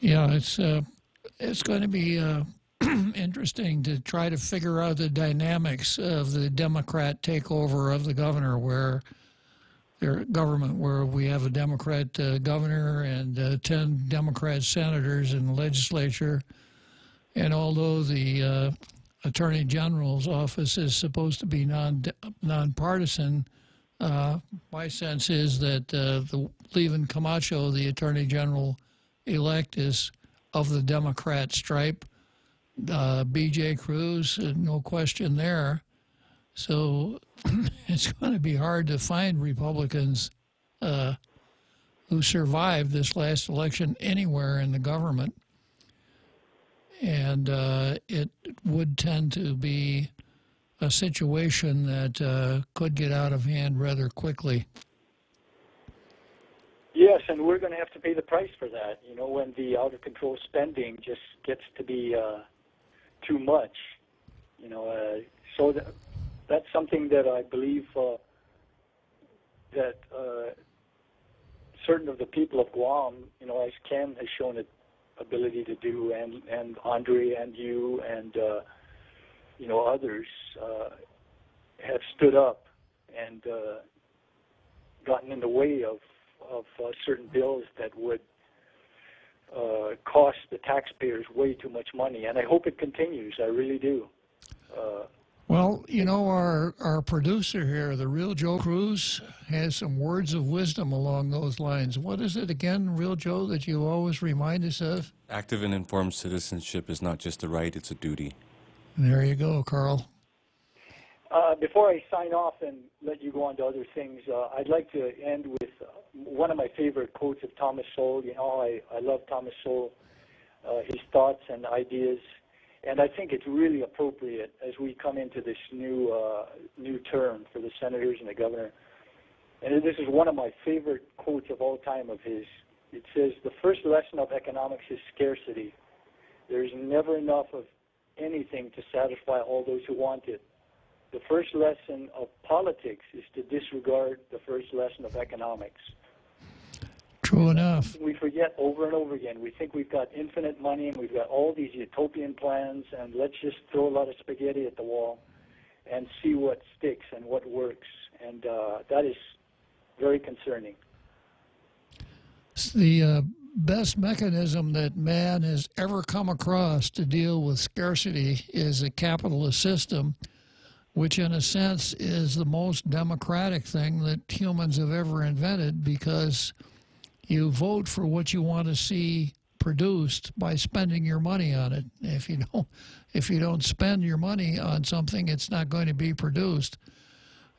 Yeah, it's going to be interesting to try to figure out the dynamics of the Democrat takeover of the governor, where their government, where we have a Democrat governor and 10 Democrat senators in the legislature. And although the Attorney General's office is supposed to be nonpartisan, my sense is that the Levin Camacho, the Attorney General elect, is of the Democrat stripe. B.J. Cruz, no question there. So it's going to be hard to find Republicans who survived this last election anywhere in the government. And it would tend to be a situation that could get out of hand rather quickly. Yes, and we're going to have to pay the price for that, you know, when the out-of-control spending just gets to be too much, you know. So that's something that I believe that certain of the people of Guam, you know, as Ken has shown it, ability to do, and Andre and you and you know, others have stood up and gotten in the way of certain bills that would cost the taxpayers way too much money, and I hope it continues. I really do. Well, you know, our producer here, the real Joe Cruz, has some words of wisdom along those lines. What is it again, real Joe, that you always remind us of? Active and informed citizenship is not just a right, it's a duty. There you go, Carl. Before I sign off and let you go on to other things, I'd like to end with one of my favorite quotes of Thomas Sowell. You know, I love Thomas Sowell, his thoughts and ideas. And I think it's really appropriate as we come into this new term for the senators and the governor. And this is one of my favorite quotes of all time of his. It says, "The first lesson of economics is scarcity. There's never enough of anything to satisfy all those who want it. The first lesson of politics is to disregard the first lesson of economics." True enough. We forget over and over again. We think we've got infinite money and we've got all these utopian plans, and let's just throw a lot of spaghetti at the wall and see what sticks and what works. And that is very concerning. The best mechanism that man has ever come across to deal with scarcity is a capitalist system, which in a sense is the most democratic thing that humans have ever invented, because you vote for what you want to see produced by spending your money on it. If you don't spend your money on something, it's not going to be produced.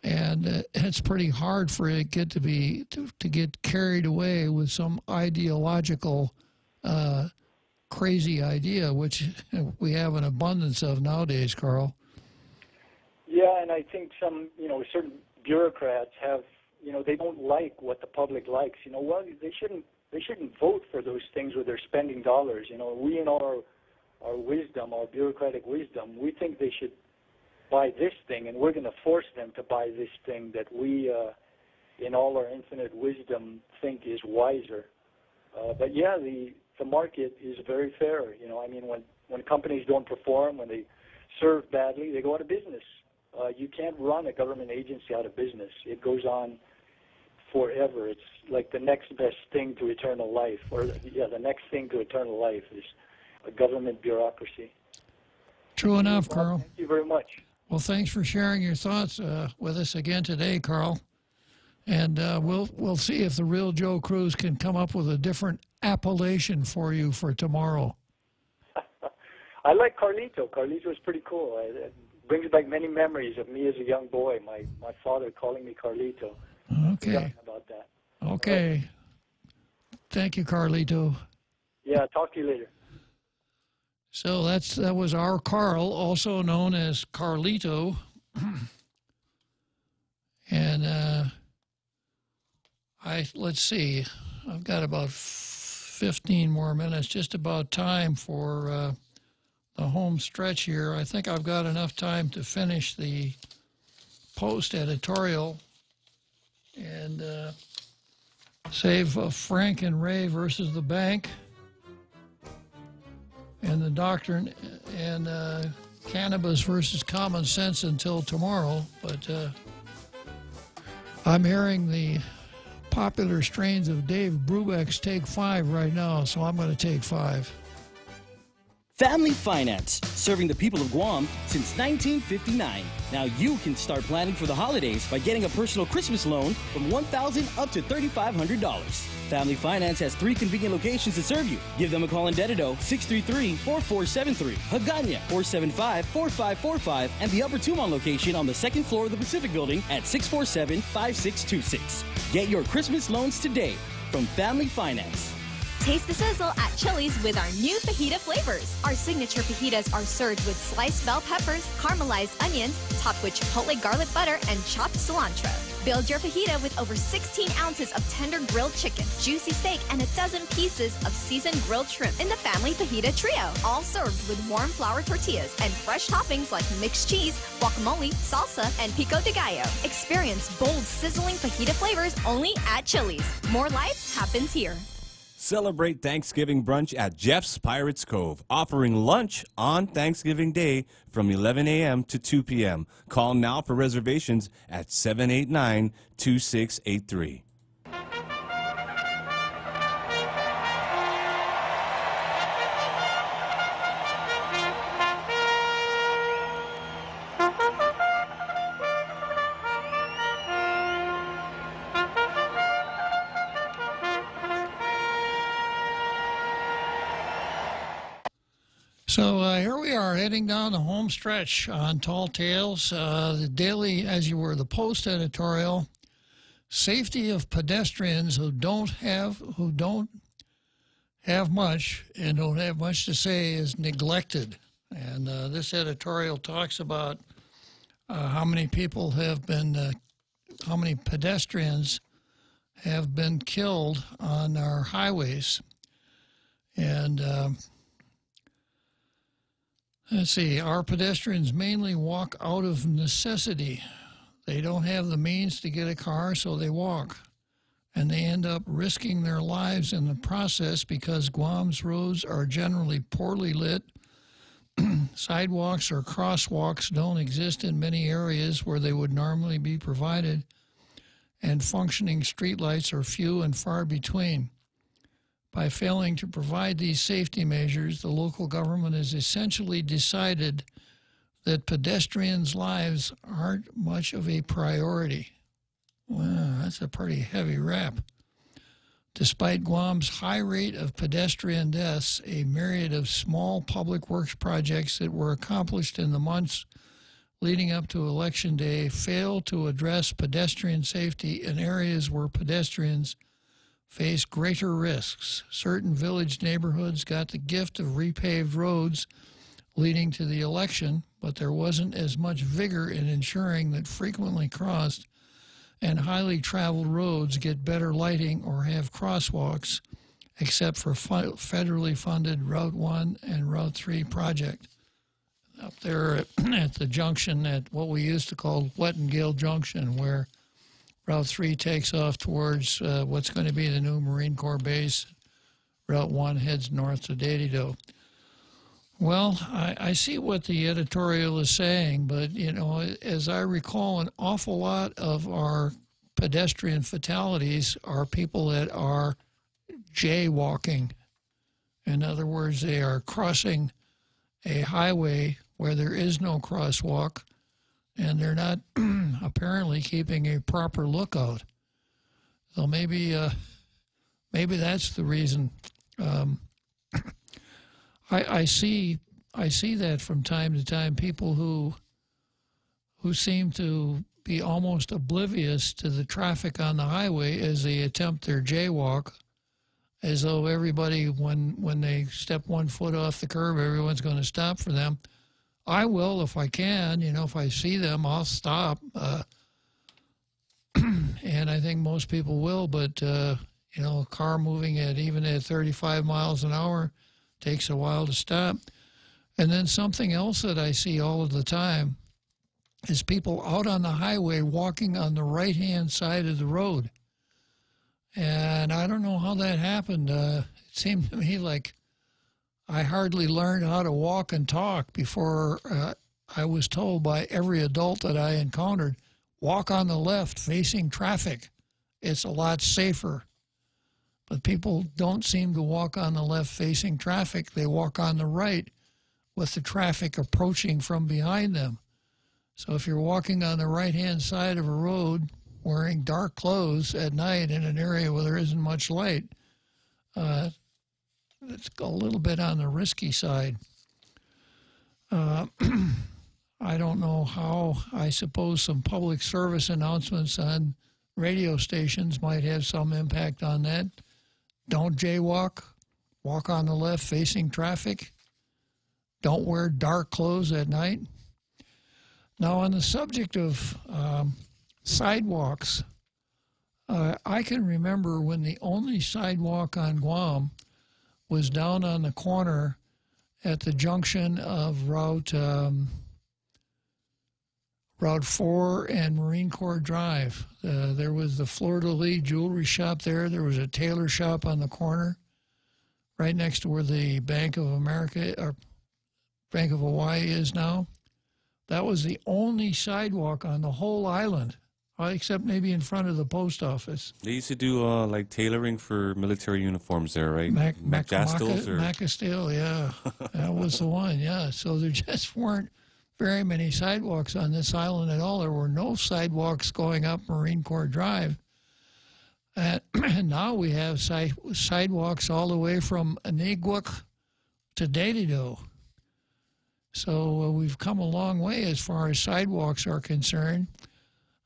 And it's pretty hard for it to get carried away with some ideological crazy idea, which we have an abundance of nowadays, Carl. Yeah, and I think some, certain bureaucrats have, they don't like what the public likes. Well, they shouldn't vote for those things where they're spending dollars. We in our wisdom, our bureaucratic wisdom, we think they should buy this thing, and we're going to force them to buy this thing that we, in all our infinite wisdom, think is wiser. But yeah, the market is very fair. When companies don't perform, when they serve badly, they go out of business. You can't run a government agency out of business. It goes on forever. It's like the next best thing to eternal life, the next thing to eternal life is a government bureaucracy. True enough, Carl. Thank you very much. Well, thanks for sharing your thoughts with us again today, Carl. And we'll see if the real Joe Cruz can come up with a different appellation for you for tomorrow. I like Carlito. Carlito's pretty cool. It brings back many memories of me as a young boy. My father calling me Carlito. Okay. About that. Okay. Right. Thank you, Carlito. Yeah, talk to you later. So that was our Carl, also known as Carlito. And let's see, I've got about 15 more minutes, just about time for the home stretch here. I think I've got enough time to finish the Post editorial and save Frank and Ray versus the bank and the doctrine and cannabis versus common sense until tomorrow. But I'm hearing the popular strains of Dave Brubeck's Take 5 right now, so I'm going to take 5. Family Finance, serving the people of Guam since 1959. Now you can start planning for the holidays by getting a personal Christmas loan from $1,000 up to $3,500. Family Finance has 3 convenient locations to serve you. Give them a call in Dededo, 633-4473, Hagåtña, 475-4545, and the Upper Tumon location on the 2nd floor of the Pacific Building at 647-5626. Get your Christmas loans today from Family Finance. Taste the sizzle at Chili's with our new fajita flavors. Our signature fajitas are served with sliced bell peppers, caramelized onions, topped with chipotle garlic butter, and chopped cilantro. Build your fajita with over 16 ounces of tender grilled chicken, juicy steak, and a dozen pieces of seasoned grilled shrimp in the family fajita trio. All served with warm flour tortillas and fresh toppings like mixed cheese, guacamole, salsa, and pico de gallo. Experience bold, sizzling fajita flavors only at Chili's. More life happens here. Celebrate Thanksgiving brunch at Jeff's Pirates Cove, offering lunch on Thanksgiving Day from 11 a.m. to 2 p.m. Call now for reservations at 789-2683. So here we are heading down the home stretch on Tall Tales. The daily, as you were, the Post editorial, safety of pedestrians who don't have much and don't have much to say is neglected. And this editorial talks about how many people have been, how many pedestrians have been killed on our highways. And let's see, our pedestrians mainly walk out of necessity. They don't have the means to get a car, so they walk. And they end up risking their lives in the process because Guam's roads are generally poorly lit. Sidewalks or crosswalks don't exist in many areas where they would normally be provided. And functioning streetlights are few and far between. By failing to provide these safety measures, the local government has essentially decided that pedestrians' lives aren't much of a priority. Wow, that's a pretty heavy rap. Despite Guam's high rate of pedestrian deaths, a myriad of small public works projects that were accomplished in the months leading up to Election Day failed to address pedestrian safety in areas where pedestrians face greater risks. Certain village neighborhoods got the gift of repaved roads leading to the election, but there wasn't as much vigor in ensuring that frequently crossed and highly traveled roads get better lighting or have crosswalks, except for federally funded Route 1 and Route 3 project. Up there at the junction at what we used to call Wettengale Junction, where Route 3 takes off towards what's going to be the new Marine Corps base. Route 1 heads north to Dadido. Well, I see what the editorial is saying, but, you know, as I recall, an awful lot of our pedestrian fatalities are people that are jaywalking. In other words, they are crossing a highway where there is no crosswalk, and they're not apparently keeping a proper lookout. So maybe that's the reason. I see that from time to time. People who seem to be almost oblivious to the traffic on the highway as they attempt their jaywalk, as though everybody, when they step 1 foot off the curb, everyone's going to stop for them. I will if I can. You know, if I see them, I'll stop. And I think most people will, but, you know, a car moving even at 35 miles an hour takes a while to stop. And then something else that I see all of the time is people out on the highway walking on the right-hand side of the road. And I don't know how that happened. It seemed to me like I hardly learned how to walk and talk before I was told by every adult that I encountered, walk on the left facing traffic. It's a lot safer. But people don't seem to walk on the left facing traffic. They walk on the right with the traffic approaching from behind them. So if you're walking on the right-hand side of a road wearing dark clothes at night in an area where there isn't much light, it's a little bit on the risky side. I don't know how. I suppose some public service announcements on radio stations might have some impact on that. Don't jaywalk. Walk on the left facing traffic. Don't wear dark clothes at night. Now, on the subject of sidewalks, I can remember when the only sidewalk on Guam was down on the corner at the junction of Route 4 and Marine Corps Drive. There was the fleur-de-lis jewelry shop there. There was a tailor shop on the corner right next to where the Bank of America or Bank of Hawaii is now. That was the only sidewalk on the whole island, except maybe in front of the post office. They used to do like tailoring for military uniforms there, right? Macastille, yeah. That was the one, yeah. So there just weren't very many sidewalks on this island at all. There were no sidewalks going up Marine Corps Drive. And now we have sidewalks all the way from Aniguik to Dadido. So we've come a long way as far as sidewalks are concerned.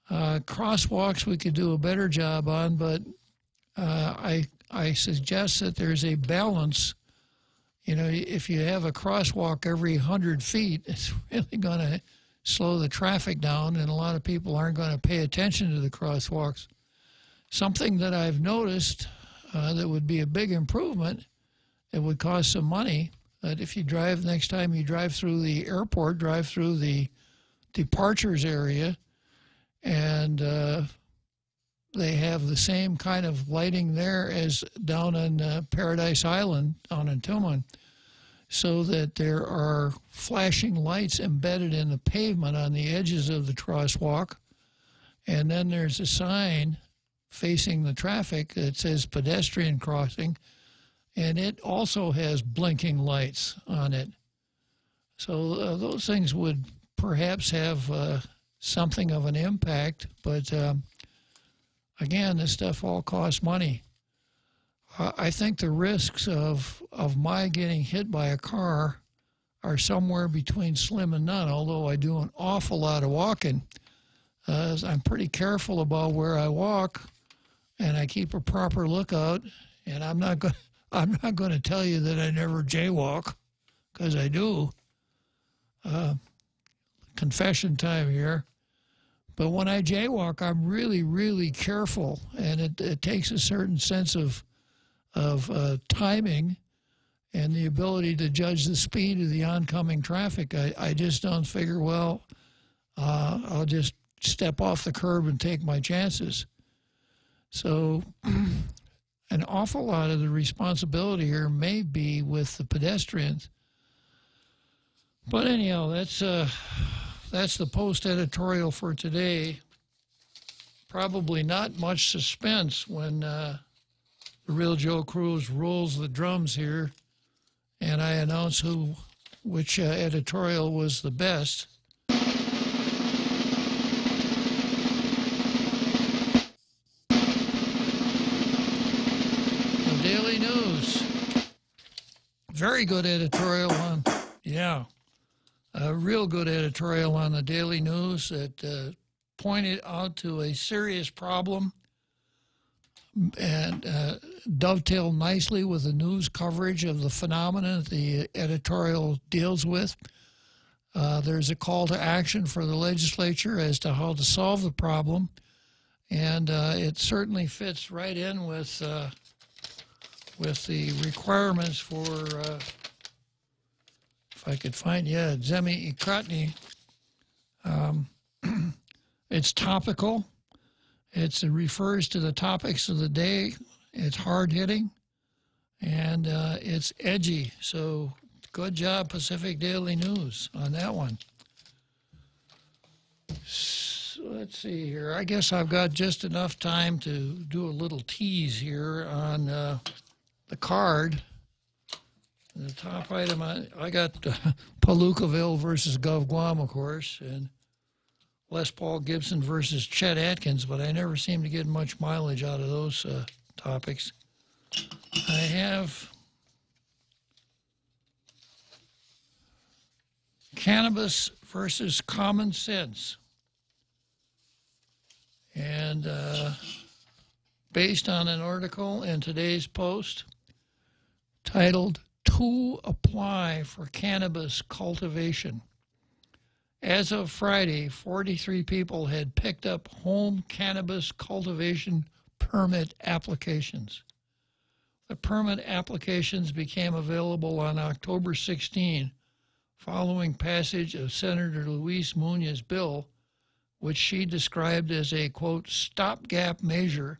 Crosswalks we could do a better job on, but I suggest that there's a balance. You know, if you have a crosswalk every 100 feet, it's really going to slow the traffic down, and a lot of people aren't going to pay attention to the crosswalks. Something that I've noticed that would be a big improvement, it would cost some money, that if you drive, next time you drive through the airport, drive through the departures area, and they have the same kind of lighting there as down on Paradise Island, down in Tillman, so that there are flashing lights embedded in the pavement on the edges of the crosswalk, and then there's a sign facing the traffic that says pedestrian crossing, and it also has blinking lights on it. So those things would perhaps have something of an impact, but again, this stuff all costs money. I think the risks of my getting hit by a car are somewhere between slim and none, although I do an awful lot of walking. I'm pretty careful about where I walk, and I keep a proper lookout, and I'm not going to tell you that I never jaywalk, because I do. Confession time here. But when I jaywalk, I'm really, really careful, and it takes a certain sense of timing and the ability to judge the speed of the oncoming traffic. I just don't figure, well, I'll just step off the curb and take my chances. So an awful lot of the responsibility here may be with the pedestrians. But anyhow, that's the Post editorial for today. Probably not much suspense when the real Joe Cruz rolls the drums here and I announce which editorial was the best. The Daily News. Very good editorial on, a real good editorial on the Daily News that pointed out to a serious problem and dovetailed nicely with the news coverage of the phenomenon that the editorial deals with. There's a call to action for the legislature as to how to solve the problem, and it certainly fits right in with the requirements for, if I could find, Zemi Ikratny. It's topical. It refers to the topics of the day. It's hard-hitting, and it's edgy. So good job, Pacific Daily News, on that one. So let's see here. I guess I've got just enough time to do a little tease here on the card. The top item, I got Palookaville versus Gov Guam, of course, and Les Paul Gibson versus Chet Atkins, but I never seem to get much mileage out of those topics. I have cannabis versus common sense. And based on an article in today's Post titled, "To Apply for Cannabis Cultivation." As of Friday, 43 people had picked up home cannabis cultivation permit applications. The permit applications became available on October 16, following passage of Senator Luis Muñoz's bill, which she described as a, quote, stopgap measure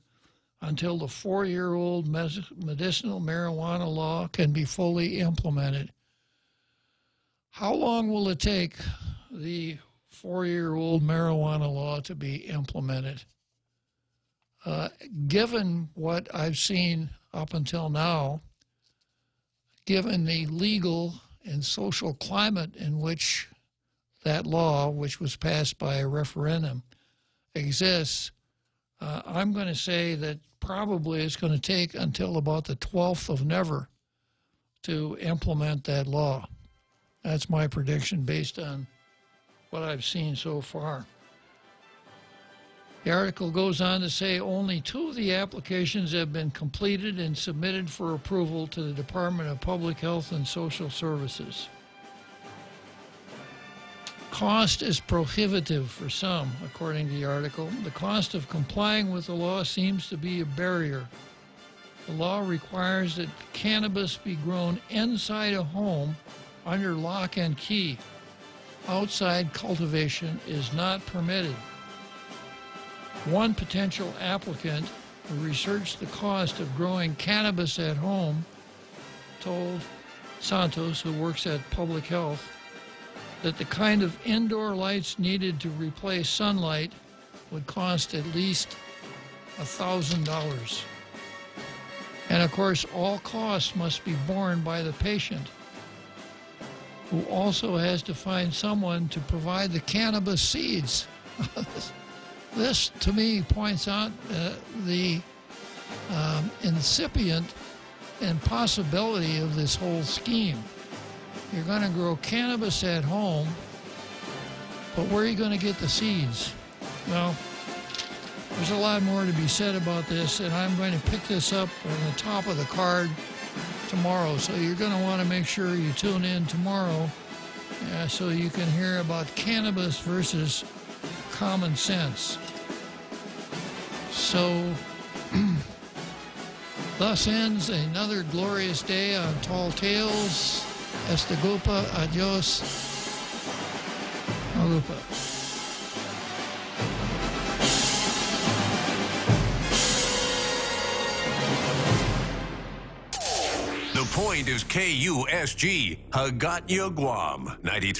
until the 4-year-old medicinal marijuana law can be fully implemented. How long will it take the 4-year-old marijuana law to be implemented? Given what I've seen up until now, given the legal and social climate in which that law, which was passed by a referendum, exists, I'm going to say that probably it's going to take until about the 12th of never to implement that law. That's my prediction based on what I've seen so far. The article goes on to say only 2 of the applications have been completed and submitted for approval to the Department of Public Health and Social Services. Cost is prohibitive for some, according to the article. The cost of complying with the law seems to be a barrier. The law requires that cannabis be grown inside a home under lock and key. Outside cultivation is not permitted. One potential applicant who researched the cost of growing cannabis at home told Santos, who works at Public Health, that the kind of indoor lights needed to replace sunlight would cost at least $1,000. And of course, all costs must be borne by the patient, who also has to find someone to provide the cannabis seeds. This, to me, points out the incipient impossibility of this whole scheme. You're going to grow cannabis at home, but where are you going to get the seeds? Well, there's a lot more to be said about this, and I'm going to pick this up on the top of the card tomorrow. So you're going to want to make sure you tune in tomorrow so you can hear about cannabis versus common sense. So, thus ends another glorious day on Tall Tales. Estagopa, adios, Marupa. The Point is KUSG, Hagatya, Guam, 93.